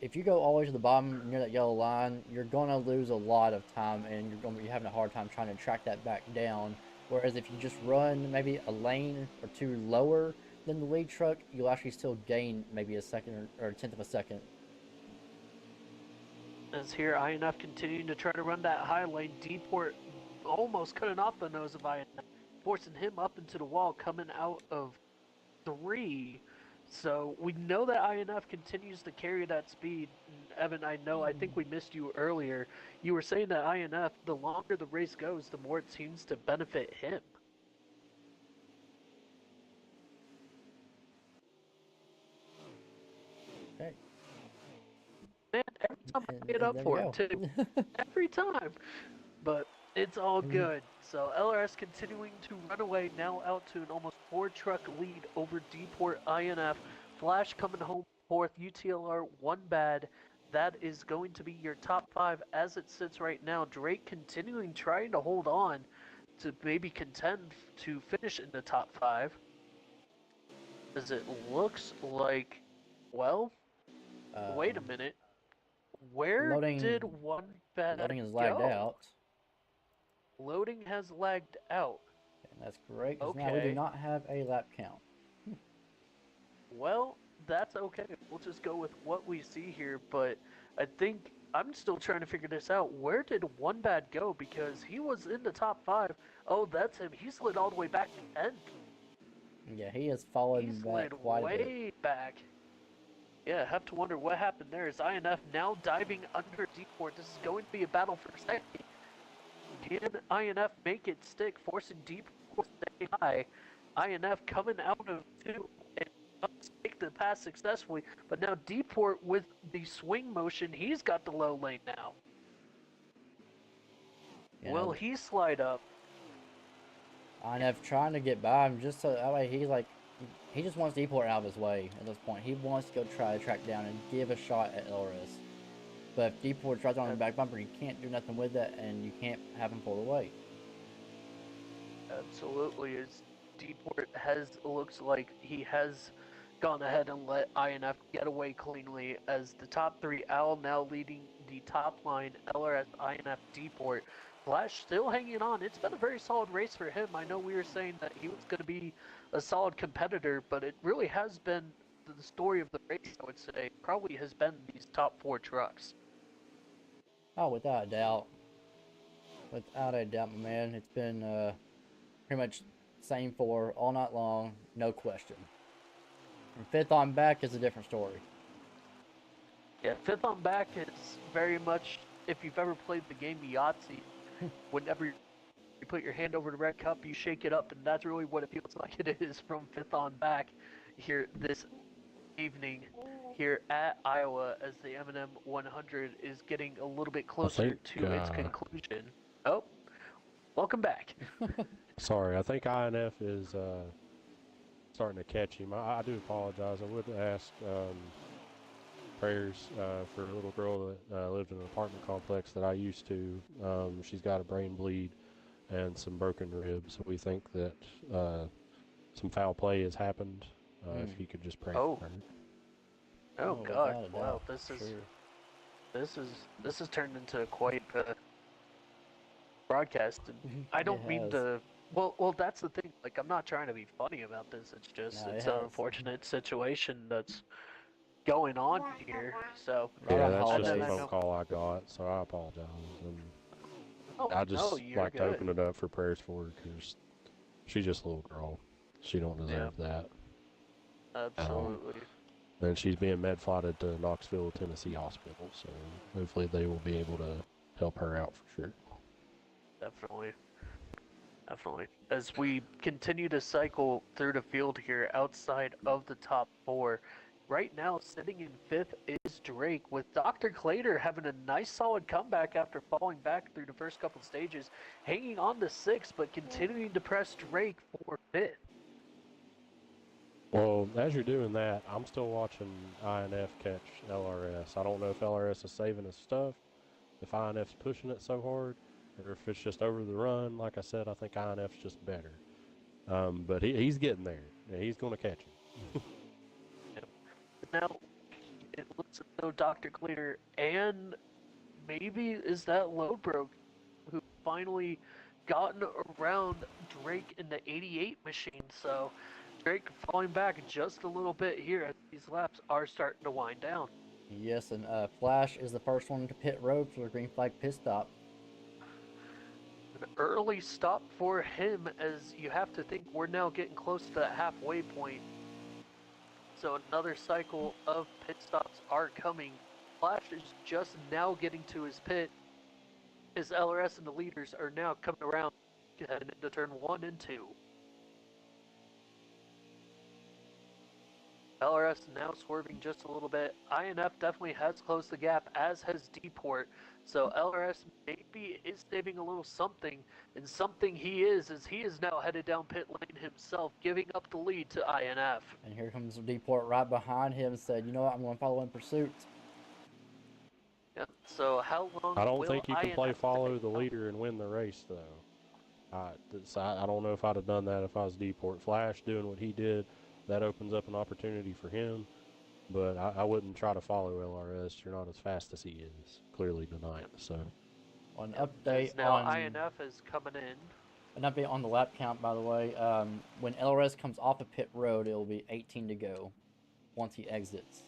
if you go all the way to the bottom near that yellow line, you're gonna lose a lot of time, and you're gonna be having a hard time trying to track that back down. Whereas if you just run maybe a lane or two lower than the lead truck, you'll actually still gain maybe a second or a tenth of a second. As here, INF continuing to try to run that high lane. Deport almost cutting off the nose of INF, forcing him up into the wall, coming out of three. So we know that INF continues to carry that speed. And Evan, I think we missed you earlier. You were saying that INF, the longer the race goes, the more it seems to benefit him. Okay. Man, every time I get up There for you him, too. Every time. But it's all good. So LRS continuing to run away, now out to an almost 4-truck lead over Deport INF. Flash coming home fourth, UTLR one bad. That is going to be your top 5 as it sits right now. Drake continuing trying to hold on to maybe contend to finish in the top 5. As it looks like, well, wait a minute. Where did one bad loading is lagged go? out. Loading has lagged out. And that's correct, because now we do not have a lap count. Well, that's okay. We'll just go with what we see here, but I think I'm still trying to figure this out. Where did one bad go? Because he was in the top 5. Oh, that's him. He slid all the way back to 10th. Yeah, he has fallen He back slid quite a bit. way back. Yeah, I have to wonder what happened there. Is INF now diving under Deport? This is going to be a battle for second. Can INF make it stick, forcing Deport to stay high? INF coming out of 2 and make the pass successfully, but now Deport with the swing motion, he's got the low lane now. You Will know, he slide up? INF trying to get by him just so that way he just wants Deport out of his way at this point. He wants to go try to track down and give a shot at LRS. But if Deport tries on the back bumper, you can't do nothing with that, and you can't have him pull away. Absolutely, as Deport looks like he has gone ahead and let INF get away cleanly as the top 3, Owl now leading the top line, LRS, INF, Deport. Flash still hanging on. It's been a very solid race for him. I know we were saying that he was going to be a solid competitor, but it really has been the story of the race, I would say, probably has been these top 4 trucks. Oh, without a doubt. Without a doubt, my man. It's been pretty much same for all night long, no question. From fifth on back is a different story. Yeah, fifth on back is very much, if you've ever played the game Yahtzee, whenever you put your hand over the red cup, you shake it up, and that's really what it feels like it is from fifth on back here this evening here at Iowa as the M&M 100 is getting a little bit I closer think, to its conclusion. Oh, welcome back. sorry, I think INF is starting to catch him. I do apologize. I would ask prayers for a little girl that lived in an apartment complex that I used to. She's got a brain bleed and some broken ribs. We think that some foul play has happened. If you could just pray Oh, for her. oh God! Without a Wow, doubt. Sure. this is turned into quite a broadcast. And I It don't mean has. to. Well, that's the thing. Like, I'm not trying to be funny about this. It's just No, it it's an has. unfortunate situation that's going on here. So, Right Yeah, on that's and just then the holidays. I phone know. call I got, so I apologize. And Oh I no, just you're like to good. open it up for prayers for her because she's just a little girl. She don't Yeah, deserve that at all. absolutely. And she's being med flighted to Knoxville, Tennessee hospital, so hopefully they will be able to help her out for sure. Definitely. Definitely. As we continue to cycle through the field here outside of the top four, right now sitting in fifth is Drake, with Dr. Clater having a nice solid comeback after falling back through the first couple stages, hanging on to sixth, but continuing to press Drake for fifth. Well, as you're doing that, I'm still watching INF catch LRS. I don't know if LRS is saving his stuff, if INF's pushing it so hard, or if it's just over the run. Like I said, I think INF's just better. But he's getting there. Yeah, he's going to catch him. Now, it looks as though Dr. Clater and maybe is that Lodbroke who finally gotten around Drake in the 88 machine. So Drake falling back just a little bit here as these laps are starting to wind down. Yes, and Flash is the first one to pit road for the green flag pit stop. An early stop for him, as you have to think we're now getting close to that halfway point. So another cycle of pit stops are coming. Flash is just now getting to his pit. His LRS and the leaders are now coming around heading into turn 1 and 2. LRS now swerving just a little bit. INF definitely has closed the gap, as has D-Port. So LRS maybe is saving a little something, and something he is he is now headed down pit lane himself, giving up the lead to INF. And here comes Deport right behind him and said, you know what, I'm going to follow in pursuit. Yeah. So how long I don't will think you can play INF follow stay? the leader and win the race, though. I don't know if I'd have done that if I was Deport. Flash doing what he did, that opens up an opportunity for him. But I wouldn't try to follow LRS. You're not as fast as he is, clearly tonight. So An Yep. update As now on INF is coming in. the lap count, by the way. When LRS comes off of pit road, it will be 18 to go once he exits.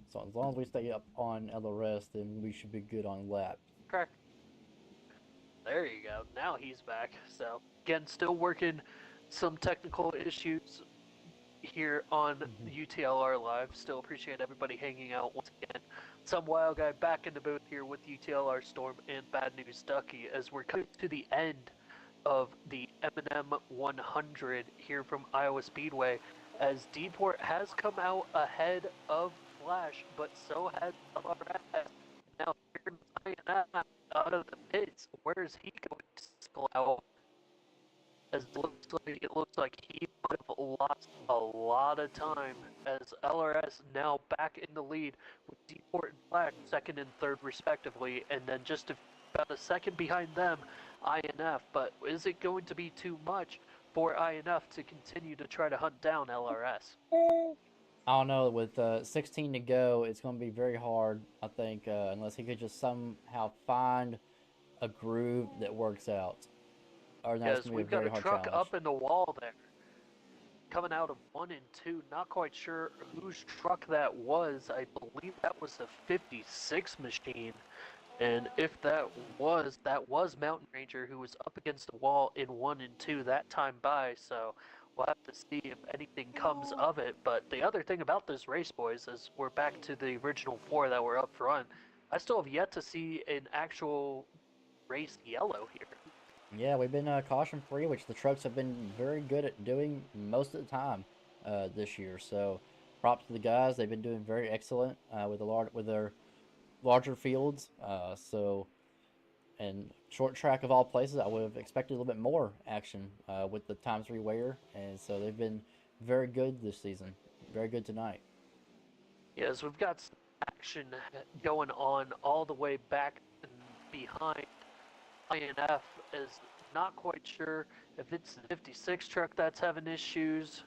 So as long as we stay up on LRS, then we should be good on laps. Correct. There you go. Now he's back. So again, still working some technical issues here on UTLR Live. Still appreciate everybody hanging out once again. Some wild guy back in the booth here with UTLR Storm and Bad News Ducky as we're coming to the end of the M&M 100 here from Iowa Speedway. As Deport has come out ahead of Flash, but so has LRS. Now here's INF out of the pits. Where is he going to cycle out? As it looks like he would have lost a lot of time as LRS now back in the lead with Deport and Flash second and third respectively, and then just about a second behind them, INF. But is it going to be too much for INF to continue to try to hunt down LRS? I don't know. With 16 to go, it's going to be very hard, I think, unless he could just somehow find a groove that works out. Or that's Because going to be a we've got very a hard truck challenge. up in the wall there. coming out of 1 and 2. Not quite sure whose truck that was. I believe that was a 56 machine. And if that was Mountain Ranger who was up against the wall in 1 and 2 that time by. So we'll have to see if anything comes of it. But the other thing about this race, boys, is we're back to the original four that were up front. I still have yet to see an actual race yellow here. Yeah, we've been caution free, which the trucks have been very good at doing most of the time this year. So props to the guys; they've been doing very excellent with their larger fields. And short track of all places, I would have expected a little bit more action with the time three weigher, and so they've been very good this season. Very good tonight. Yes, we've got some action going on all the way back and behind INF. Is not quite sure if it's the 56 truck that's having issues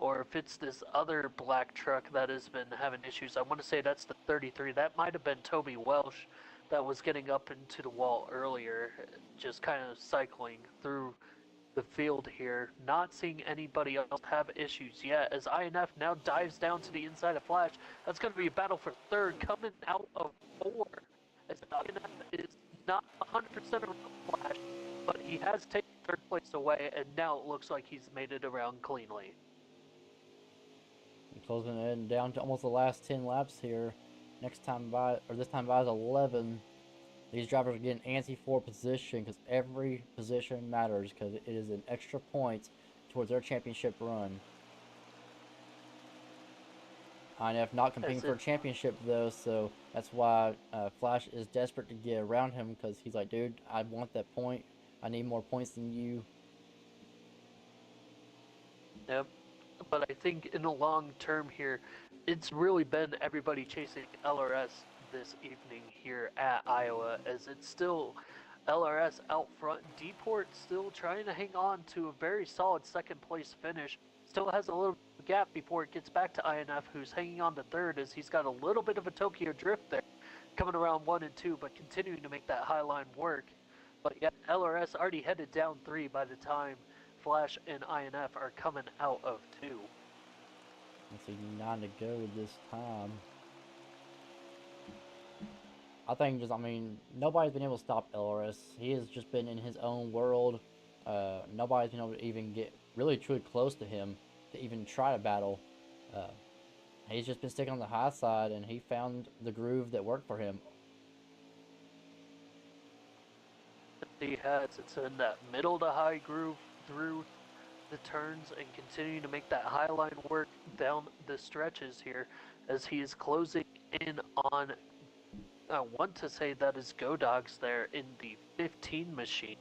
or if it's this other black truck that has been having issues. I want to say that's the 33. That might have been Toby Welsh that was getting up into the wall earlier, just kind of cycling through the field here. Not seeing anybody else have issues yet as INF now dives down to the inside of Flash. That's going to be a battle for third coming out of four as INF is not 100% around Flash, but he has taken third place away and now it looks like he's made it around cleanly. Closing in down to almost the last 10 laps here. Next time by, or this time by is 11. These drivers are getting antsy for position because every position matters because it is an extra point towards their championship run. INF not competing for a championship though, so that's why Flash is desperate to get around him because he's like, dude, I want that point. I need more points than you. Yep. But I think in the long term here, it's really been everybody chasing LRS this evening here at Iowa, as it's still LRS out front. Deport still trying to hang on to a very solid second place finish. Still has a little gap before it gets back to INF, who's hanging on to third as he's got a little bit of a Tokyo drift there, coming around 1 and 2, but continuing to make that high line work. But yeah, LRS already headed down 3 by the time Flash and INF are coming out of 2. Let's see, 9 to go this time. I think nobody's been able to stop LRS. He has just been in his own world. Nobody's been able to even get really truly close to him to even try to battle. He's just been sticking on the high side, and he found the groove that worked for him. He has. It's in that middle to high groove through the turns and continuing to make that high line work down the stretches here as he is closing in on, I want to say that is Go Dogs there in the 15 machine,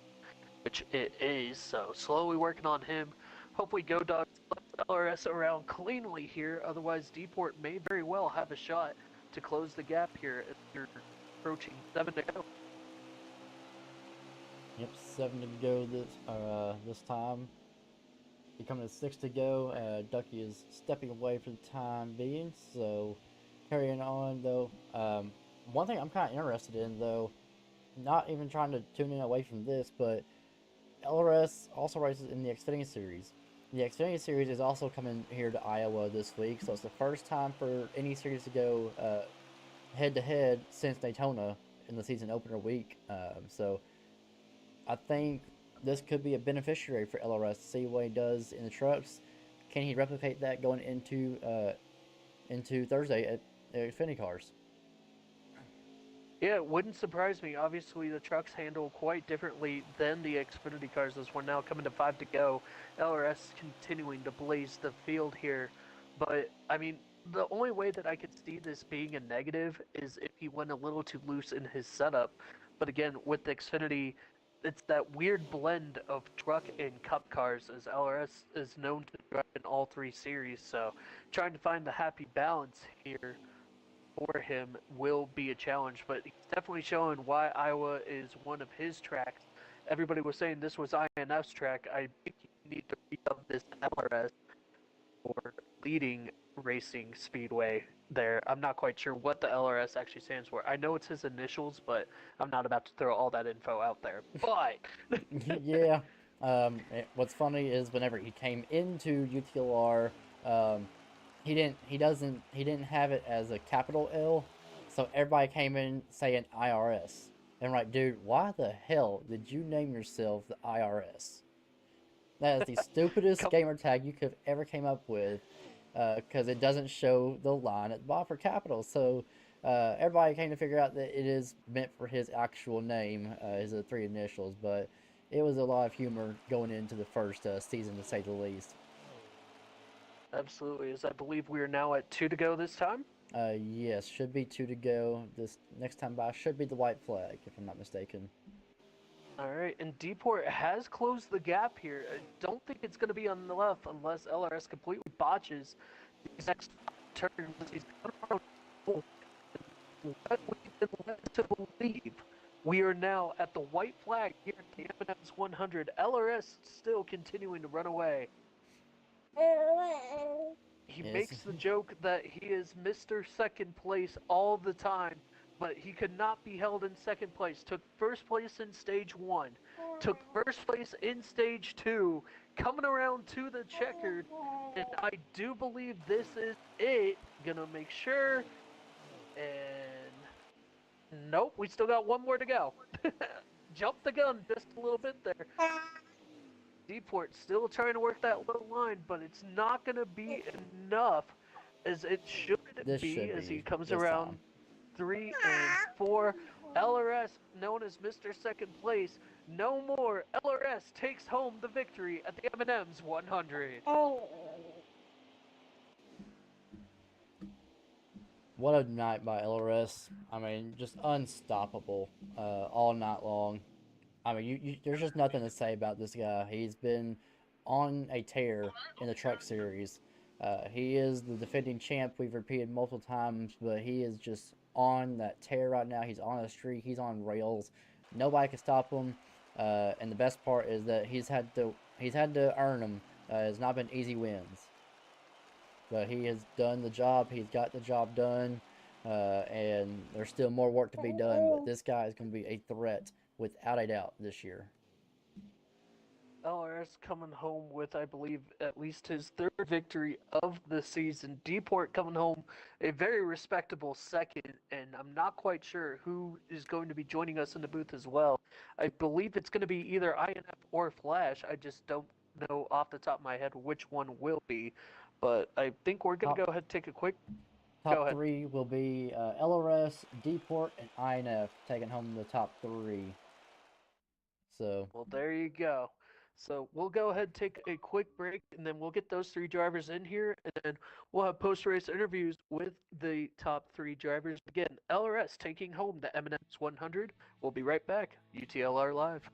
which it is. So slowly working on him. Hopefully Go Dogs left LRS around cleanly here. Otherwise, Deport may very well have a shot to close the gap here as you're approaching 7 to go. Yep, 7 to go this time. Becoming 6 to go. Ducky is stepping away for the time being. So carrying on though. One thing I'm kind of interested in though, not even trying to tune in away from this, but LRS also races in the Xfinity Series. The Xfinity Series is also coming here to Iowa this week, so it's the first time for any series to go head to head since Daytona in the season opener week. So I think this could be a beneficiary for LRS to see what he does in the trucks. Can he replicate that going into Thursday at Xfinity cars? Yeah, it wouldn't surprise me. Obviously, the trucks handle quite differently than the Xfinity cars as we're now coming to 5 to go. LRS continuing to blaze the field here. But, I mean, the only way that I could see this being a negative is if he went a little too loose in his setup. But again, with the Xfinity, it's that weird blend of truck and cup cars as LRS is known to drive in all three series. So, trying to find the happy balance here for him will be a challenge, but he's definitely showing why Iowa is one of his tracks. Everybody was saying this was INF's track. I think you need to re-up this LRS for leading racing speedway there. I'm not quite sure what the LRS actually stands for. I know it's his initials, but I'm not about to throw all that info out there. But Yeah, What's funny is whenever he came into UTLR, um, he didn't have it as a capital L, so everybody came in saying IRS. And like, dude, why the hell did you name yourself the IRS? That is the stupidest Come, gamer tag you could have ever came up with, because it doesn't show the line at the bottom for capital. So everybody came to figure out that it is meant for his actual name, his three initials. But it was a lot of humor going into the first season, to say the least. absolutely, as I believe we are now at 2 to go this time. Yes, should be two to go. This next time by should be the white flag, if I'm not mistaken. All right, and Deport has closed the gap here. I don't think it's going to be on the left unless LRS completely botches these next turns. He's going to what we've been led to believe. We are now at the white flag here at the M&Ms 100. LRS still continuing to run away. He Yes, makes the joke that he is Mr. Second Place all the time, but he could not be held in second place. Took first place in stage one, took first place in stage two, coming around to the checkered, and I do believe this is it. Gonna make sure, and nope, we still got one more to go. Jump the gun just a little bit there. Deport still trying to work that low line, but it's not going to be enough as it should this be should as he be comes this time. around 3 and 4. LRS, known as Mr. Second Place, no more. LRS takes home the victory at the M&Ms 100. What a night by LRS. I mean, just unstoppable all night long. I mean, there's just nothing to say about this guy. He's been on a tear in the truck series. He is the defending champ. We've repeated multiple times, but he is just on that tear right now. He's on a streak. He's on rails. Nobody can stop him. And the best part is that he's had to earn them. It's not been easy wins, but he has done the job. He's got the job done, and there's still more work to be done. But this guy is going to be a threat without a doubt this year. LRS coming home with, I believe, at least his third victory of the season. Deport coming home a very respectable second, and I'm not quite sure who is going to be joining us in the booth as well. I believe it's going to be either INF or Flash. I just don't know off the top of my head which one will be, but I think we're going to Top go ahead and take a quick. Go top ahead. three will be LRS, Deport, and INF taking home the top three. So Well, there you go. So we'll go ahead and take a quick break, and then we'll get those three drivers in here, and then we'll have post-race interviews with the top three drivers. Again, LRS taking home the M&Ms 100. We'll be right back. UTLR Live.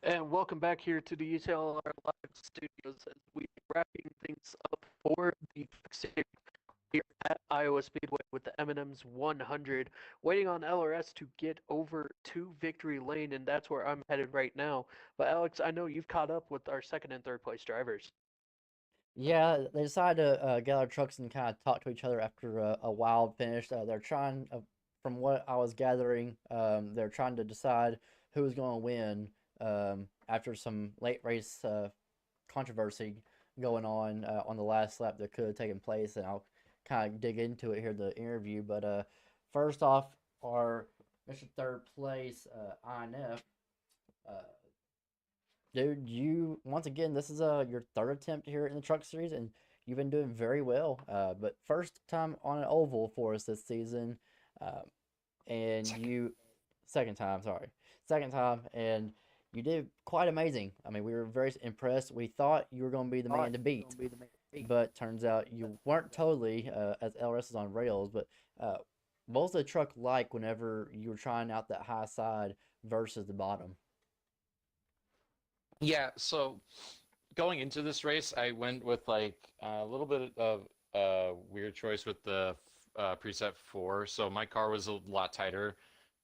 And welcome back here to the UTLR Live Studios as we are wrapping things up for the Truck Series here at Iowa Speedway with the M&Ms 100, waiting on LRS to get over to victory lane, and that's where I'm headed right now. But Alex, I know you've caught up with our second and third place drivers. Yeah, they decided to get our trucks and kind of talk to each other after a wild finish. They're trying, from what I was gathering, they're trying to decide who was going to win after some late race controversy going on the last lap that could have taken place, and I'll kind of dig into it here in the interview. But first off, our Mr. Third Place INF. Uh, Dude, you once again, this is your third attempt here in the Truck Series, and you've been doing very well. But first time on an oval for us this season, um, and Second. you second time, sorry, second time, and you did quite amazing. I mean, we were very impressed. We thought you were going to be the man to beat, but turns out you weren't totally, as LRS is on rails. But what was the truck like whenever you were trying out that high side versus the bottom? Yeah, so going into this race, I went with like a little bit of a weird choice with the preset 4. So my car was a lot tighter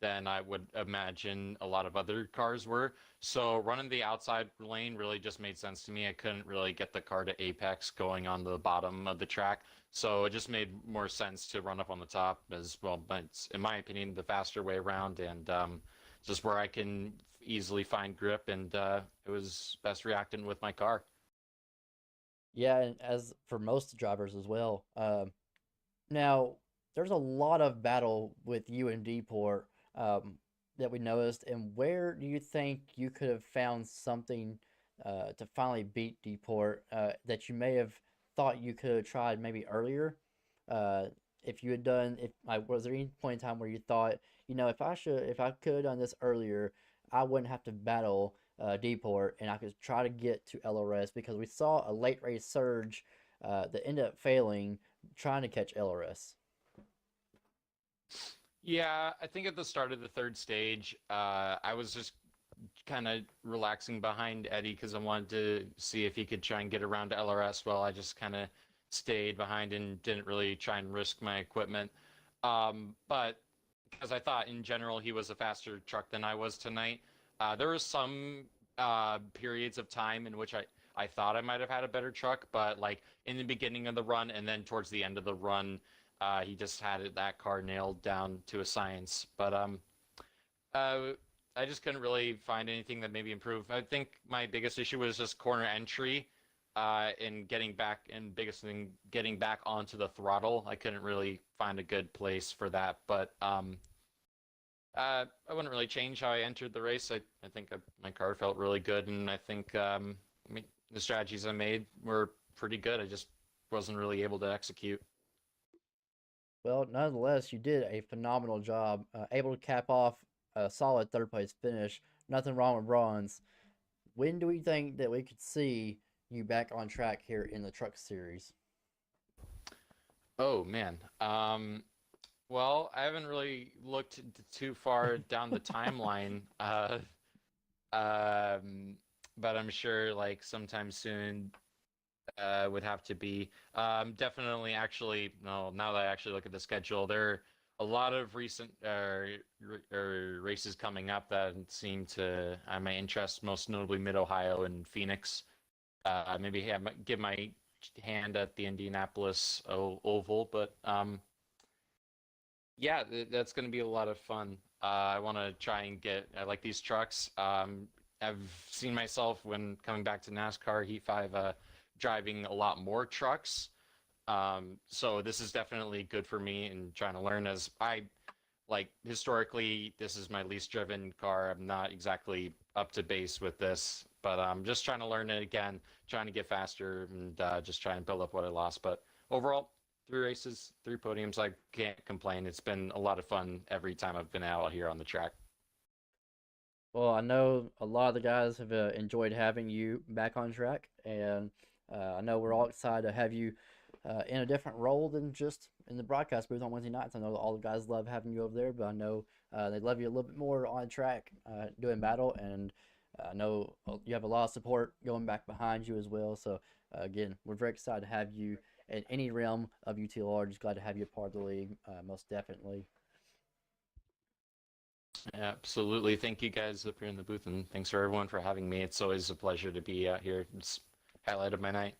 than I would imagine a lot of other cars were. So running the outside lane really just made sense to me. I couldn't really get the car to apex going on the bottom of the track. So it just made more sense to run up on the top as well. But it's, in my opinion, the faster way around, and just where I can easily find grip, and it was best reacting with my car. Yeah, and as for most drivers as well. Now, there's a lot of battle with you and Deport that we noticed. And where do you think you could have found something to finally beat Deport that you may have thought you could have tried maybe earlier? Uh, if you had done, if like, was there any point in time where you thought, if I could have done this earlier, I wouldn't have to battle Deport, and I could try to get to LRS because we saw a late race surge that ended up failing trying to catch LRS. Yeah, I think at the start of the third stage, I was just kind of relaxing behind Eddie because I wanted to see if he could try and get around to LRS. Well, I just kind of stayed behind and didn't really try and risk my equipment. But because I thought in general he was a faster truck than I was tonight, there were some periods of time in which I thought I might have had a better truck, but like in the beginning of the run and then towards the end of the run, he just had that car nailed down to a science. But uh, I just couldn't really find anything that maybe improved. I think my biggest issue was just corner entry, and getting back, and biggest thing, getting back onto the throttle. I couldn't really find a good place for that, but I wouldn't really change how I entered the race. I think my car felt really good, and I think I mean, the strategies I made were pretty good. I just wasn't really able to execute. Well, nonetheless, you did a phenomenal job, able to cap off a solid third place finish. Nothing wrong with bronze. When do we think that we could see you back on track here in the Truck Series? Oh man. Well, I haven't really looked too far down the timeline. Um, but I'm sure like sometime soon would have to be. Definitely, actually, no. Now that I actually look at the schedule, there are a lot of recent races coming up that seem to my interest, most notably Mid Ohio and Phoenix. Maybe give my hand at the Indianapolis Oval, but yeah, that's going to be a lot of fun. I want to try and I like these trucks. I've seen myself when coming back to NASCAR Heat 5 driving a lot more trucks. So this is definitely good for me and trying to learn, as I like historically this is my least driven car. I'm not exactly up to base with this, but I'm just trying to learn it again, trying to get faster, and just try and build up what I lost. But overall, 3 races, 3 podiums, I can't complain. It's been a lot of fun every time I've been out here on the track. Well, I know a lot of the guys have enjoyed having you back on track, and I know we're all excited to have you in a different role than just in the broadcast booth on Wednesday nights. I know all the guys love having you over there, but I know they love you a little bit more on track doing battle, and I know you have a lot of support going back behind you as well. So again, we're very excited to have you in any realm of UTLR. Just glad to have you a part of the league, most definitely. Absolutely. Thank you guys up here in the booth, and thanks for everyone for having me. It's always a pleasure to be out here. It's highlight of my night.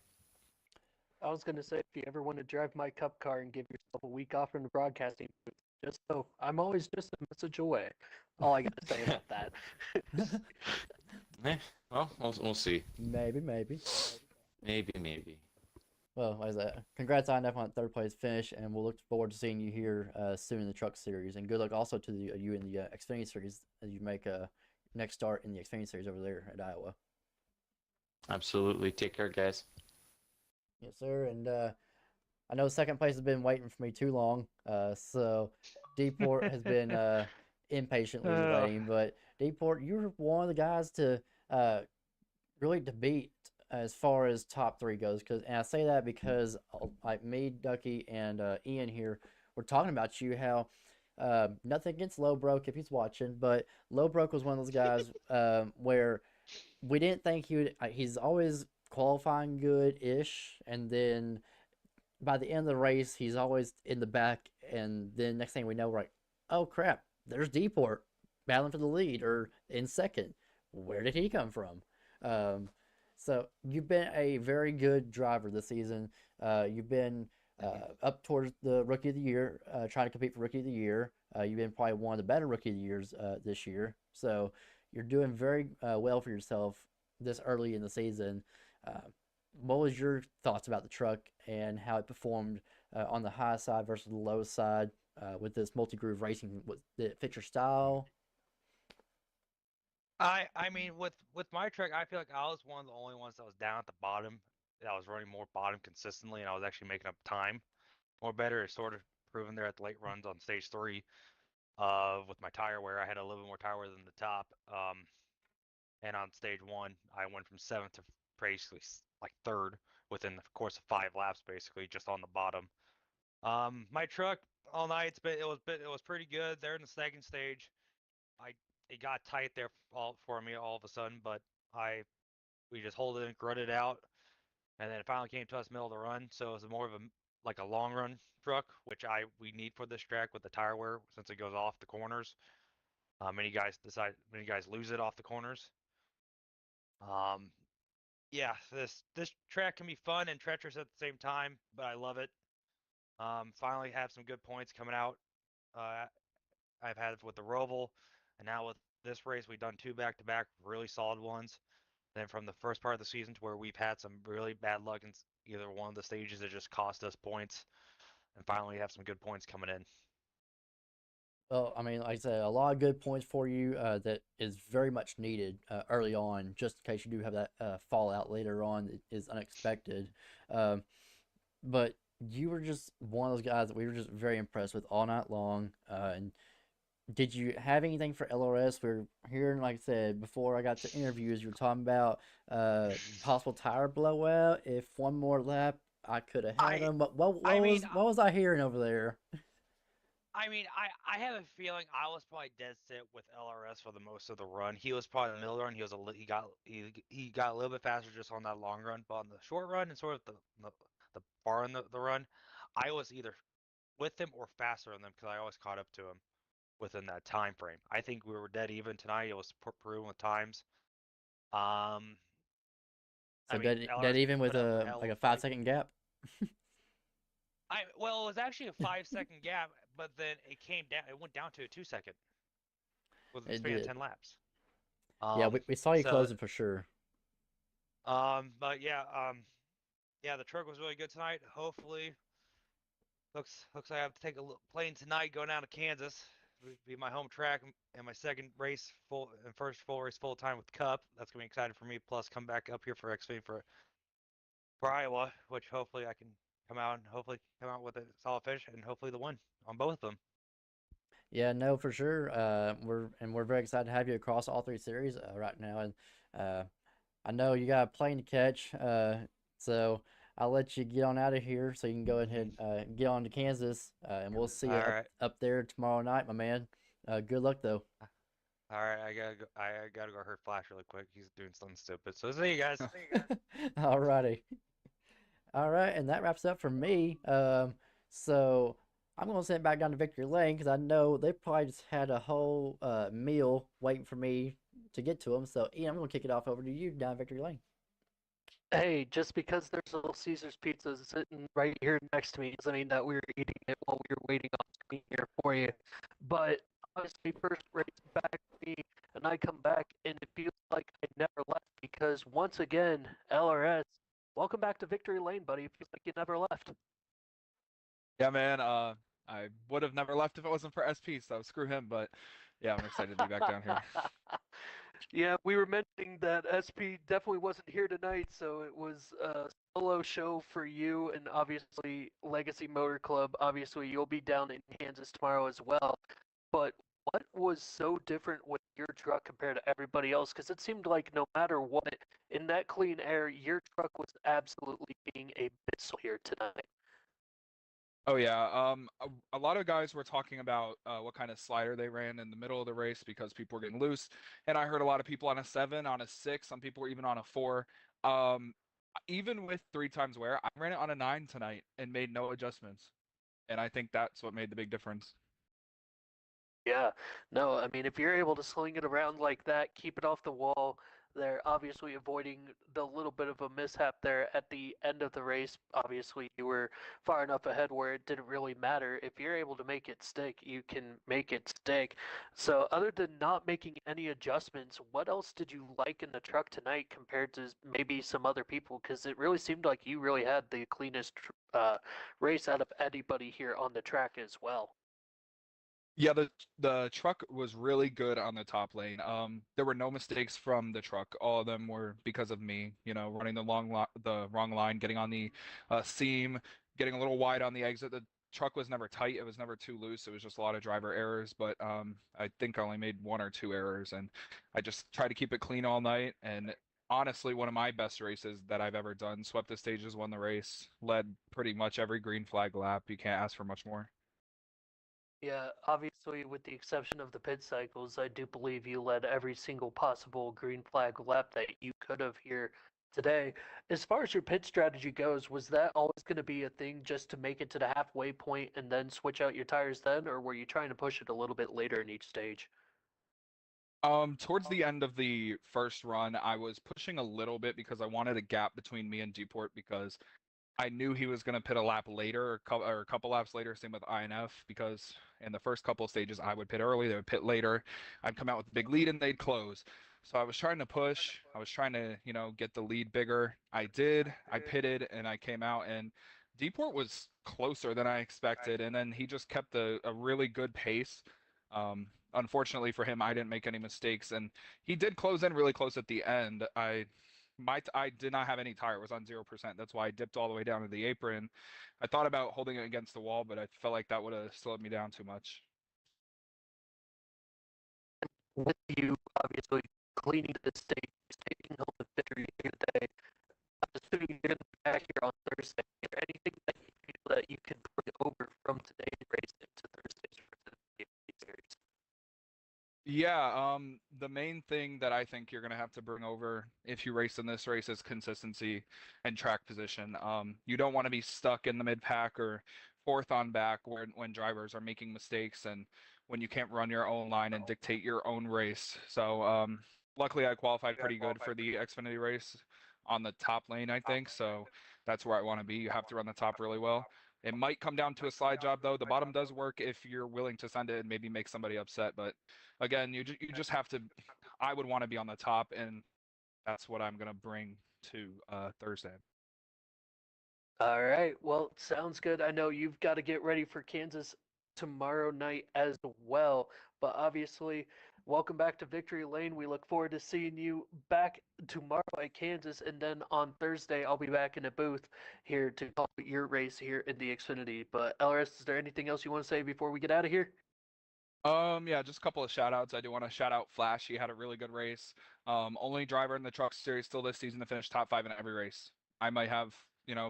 I was going to say, if you ever want to drive my cup car and give yourself a week off from the broadcasting booth, just so I'm always just a message away. All I got to say about that. Well, we'll see. Maybe, maybe. Maybe. Well, like I said, congrats on that third place finish, and we'll look forward to seeing you here soon in the Truck Series. And good luck also to you in the Xfinity Series as you make a next start in the Xfinity Series over there at Iowa. Absolutely. Take care, guys. Yes, sir. And I know second place has been waiting for me too long, so Deport has been impatiently waiting. But Deport, you're one of the guys to really to beat as far as top three goes. And I say that because like me, Ducky, and Ian here, we're talking about you. How nothing against Lowbroke if he's watching, but Lowbroke was one of those guys where we didn't think he would. He's always qualifying good ish, and then by the end of the race, he's always in the back, and then next thing we know, we're like, oh crap, there's Deport battling for the lead or in second. Where did he come from? Um, so you've been a very good driver this season. You've been up towards the Rookie of the Year, trying to compete for Rookie of the Year. You've been probably one of the better Rookie of the Years this year. So you're doing very well for yourself this early in the season. Uh, what was your thoughts about the truck and how it performed on the high side versus the low side with this multi-groove racing? Did it fit your style? I mean, with my truck, I feel like I was one of the only ones that was down at the bottom. That was running more bottom consistently, and I was actually making up time more better. It's sort of proven there at the late runs on stage three. With my tire wear, I had a little bit more tire wear than the top. And on stage one, I went from seventh to basically like third within the course of 5 laps, basically just on the bottom. My truck all night, it was pretty good there in the second stage. I It got tight there for me all of a sudden, but I we just hold it and grunt it out, and then it finally came to us middle of the run. So it was more of a long run truck, which we need for this track with the tire wear since it goes off the corners. Many guys lose it off the corners. Um, yeah, this track can be fun and treacherous at the same time, but I love it. Finally have some good points coming out. Uh, I've had with the Roval, and now with this race, we've done two back-to-back really solid ones. Then from the first part of the season to where we've had some really bad luck in either one of the stages that just cost us points, and finally have some good points coming in. Well, I mean, like I said, a lot of good points for you that is very much needed early on, just in case you do have that fallout later on that is unexpected. Um, but you were just one of those guys that we were just very impressed with all night long. And did you have anything for LRS? We are hearing, like I said, before I got to interviews, you were talking about possible tire blowout. If one more lap, I could have had him. But what was I hearing over there? I mean, I have a feeling I was probably dead set with LRS for the most of the run. He was probably the middle run. He got a little bit faster just on that long run, but on the short run and sort of the bar in the run, I was either with him or faster than them because I always caught up to him within that time frame. I think we were dead even tonight. It was proven with times. Um, So I mean, dead LRS even with put up a hell like of a a five fight. second gap. Well, it was actually a 5 second gap, but then it came down. It went down to a 2 second within the It span of did. 10 laps. Yeah, we saw you So closing for sure. but yeah, the truck was really good tonight. Hopefully, looks like I have to take a plane tonight going down to Kansas. It'll be my home track and my second race first full race full time with Cup. That's gonna be exciting for me. Plus, come back up here for Xfinity for Iowa, which hopefully I can come out with a solid finish and hopefully the win on both of them. Yeah, no, for sure. We're very excited to have you across all three series right now, and uh, I know you got a plane to catch, so I'll let you get on out of here so you can go ahead get on to Kansas, and we'll see you All right. up there tomorrow night, my man. Good luck though. All right, I gotta go hurt Flash really quick. He's doing something stupid. So see you guys. Alrighty. All right, and that wraps up for me. So I'm gonna send it back down to Victory Lane because I know they probably just had a whole meal waiting for me to get to them. So Ian, I'm gonna kick it off over to you down Victory Lane. Hey, just because there's a Little Caesars pizza sitting right here next to me doesn't mean that we were eating it while we were waiting on screen here for you. But obviously, first race back to me, and I come back, and it feels like I never left because once again, LRS, welcome back to Victory Lane, buddy. It feels like you never left. Yeah, man. I would have never left if it wasn't for SP, so screw him. But yeah, I'm excited to be back down here. Yeah, we were mentioning that SP definitely wasn't here tonight, so it was a solo show for you, and obviously Legacy Motor Club. Obviously, you'll be down in Kansas tomorrow as well. But what was so different with your truck compared to everybody else? Because it seemed like no matter what, in that clean air, your truck was absolutely being a missile here tonight. Oh yeah. A lot of guys were talking about what kind of slider they ran in the middle of the race because people were getting loose, and I heard a lot of people on a 7, on a 6. Some people were even on a 4. Um, Even with 3 times wear, I ran it on a 9 tonight and made no adjustments, and I think that's what made the big difference. Yeah, no, I mean, if you're able to sling it around like that, keep it off the wall, they're obviously avoiding the little bit of a mishap there at the end of the race. Obviously, you were far enough ahead where it didn't really matter. If you're able to make it stick, you can make it stick. So, other than not making any adjustments, what else did you like in the truck tonight compared to maybe some other people? Because it really seemed like you really had the cleanest race out of anybody here on the track as well. Yeah, the truck was really good on the top lane. There were no mistakes from the truck. All of them were because of me. Running the wrong line, getting on the seam, getting a little wide on the exit. The truck was never tight. It was never too loose. It was just a lot of driver errors. But I think I only made 1 or 2 errors, and I just tried to keep it clean all night. And honestly, one of my best races that I've ever done. Swept the stages, won the race, led pretty much every green flag lap. You can't ask for much more. Yeah, obviously, with the exception of the pit cycles, I do believe you led every single possible green flag lap that you could have here today. As far as your pit strategy goes, was that always going to be a thing just to make it to the halfway point and then switch out your tires then, or were you trying to push it a little bit later in each stage? Towards the end of the first run, I was pushing a little bit because I wanted a gap between me and Deport because I knew he was going to pit a lap later or a couple laps later. Same with INF because in the first couple of stages I would pit early, they would pit later. I'd come out with a big lead and they'd close. So I was trying to push. I was trying to get the lead bigger. I did. I pitted and I came out and Deport was closer than I expected, and then he just kept a really good pace. Unfortunately for him, I didn't make any mistakes, and he did close in really close at the end. I did not have any tire; it was on 0%. That's why I dipped all the way down to the apron. I thought about holding it against the wall, but I felt like that would have slowed me down too much. With you obviously cleaning the stage, taking home the victory here today, I'm assuming you're going to be back here on Thursday. Is there anything that you feel that you can bring over from today's race into Thursday's series? Yeah, the main thing that I think you're gonna have to bring over if you race in this race is consistency and track position. You don't want to be stuck in the mid pack or fourth on back when drivers are making mistakes and when you can't run your own line and dictate your own race. So, luckily I qualified pretty good for the Xfinity race on the top lane, I think. So that's where I want to be. You have to run the top really well. It might come down to a slide job though. The bottom does work if you're willing to send it and maybe make somebody upset, but again, you just have to. I would want to be on the top, and that's what I'm gonna bring to Thursday. All right. Well, sounds good. I know you've got to get ready for Kansas tomorrow night as well. But obviously, welcome back to Victory Lane. We look forward to seeing you back tomorrow at Kansas. And then on Thursday, I'll be back in the booth here to call your race here in the Xfinity. But LRS, is there anything else you want to say before we get out of here? Yeah, just a couple of shout outs. I do want to shout out Flash. He had a really good race. Only driver in the truck series still this season to finish top 5 in every race. I might have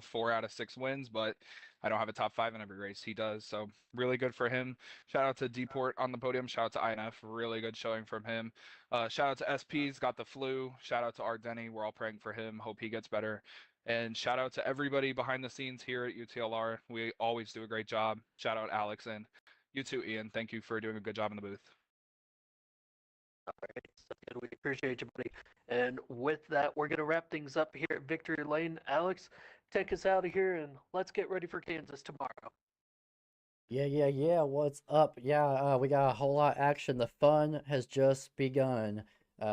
4 out of 6 wins, but I don't have a top 5 in every race. He does. So really good for him. Shout out to Deport on the podium. Shout out to INF. Really good showing from him. Shout out to SP's got the flu. Shout out to Ardeni. We're all praying for him. Hope he gets better. And shout out to everybody behind the scenes here at UTLR. We always do a great job. Shout out Alex, and you too, Ian. Thank you for doing a good job in the booth. All right, so good. We appreciate you, buddy. And with that, we're going to wrap things up here at Victory Lane. Alex, take us out of here and let's get ready for Kansas tomorrow. Yeah. What's up? Yeah, we got a whole lot of action. The fun has just begun.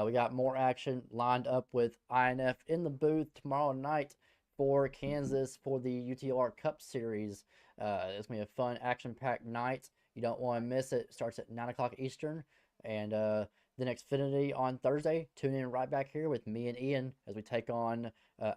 We got more action lined up with INF in the booth tomorrow night for Kansas for the UTLR Cup Series. It's going to be a fun, action-packed night. You don't want to miss it. It starts at 9 o'clock Eastern. And then Xfinity on Thursday. Tune in right back here with me and Ian as we take on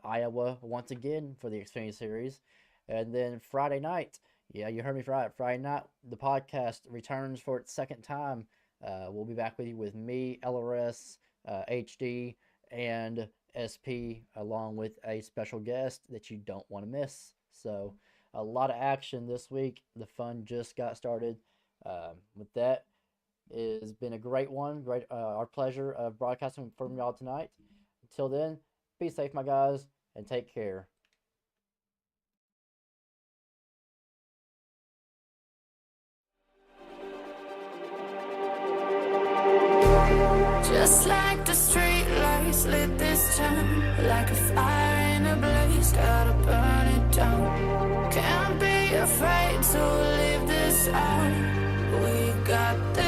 Iowa once again for the Xfinity Series. And then Friday night, yeah, you heard me right. Friday night, the podcast returns for its second time. We'll be back with you with me, LRS, HD, and SP, along with a special guest that you don't want to miss. So, a lot of action this week. The fun just got started. With that, it's been a great one. Great, our pleasure of broadcasting from y'all tonight. Until then, be safe, my guys, and take care. Just like the street lights lit this town, like a fire in a blaze, gotta burn it down. Can't be afraid to leave this out. We got the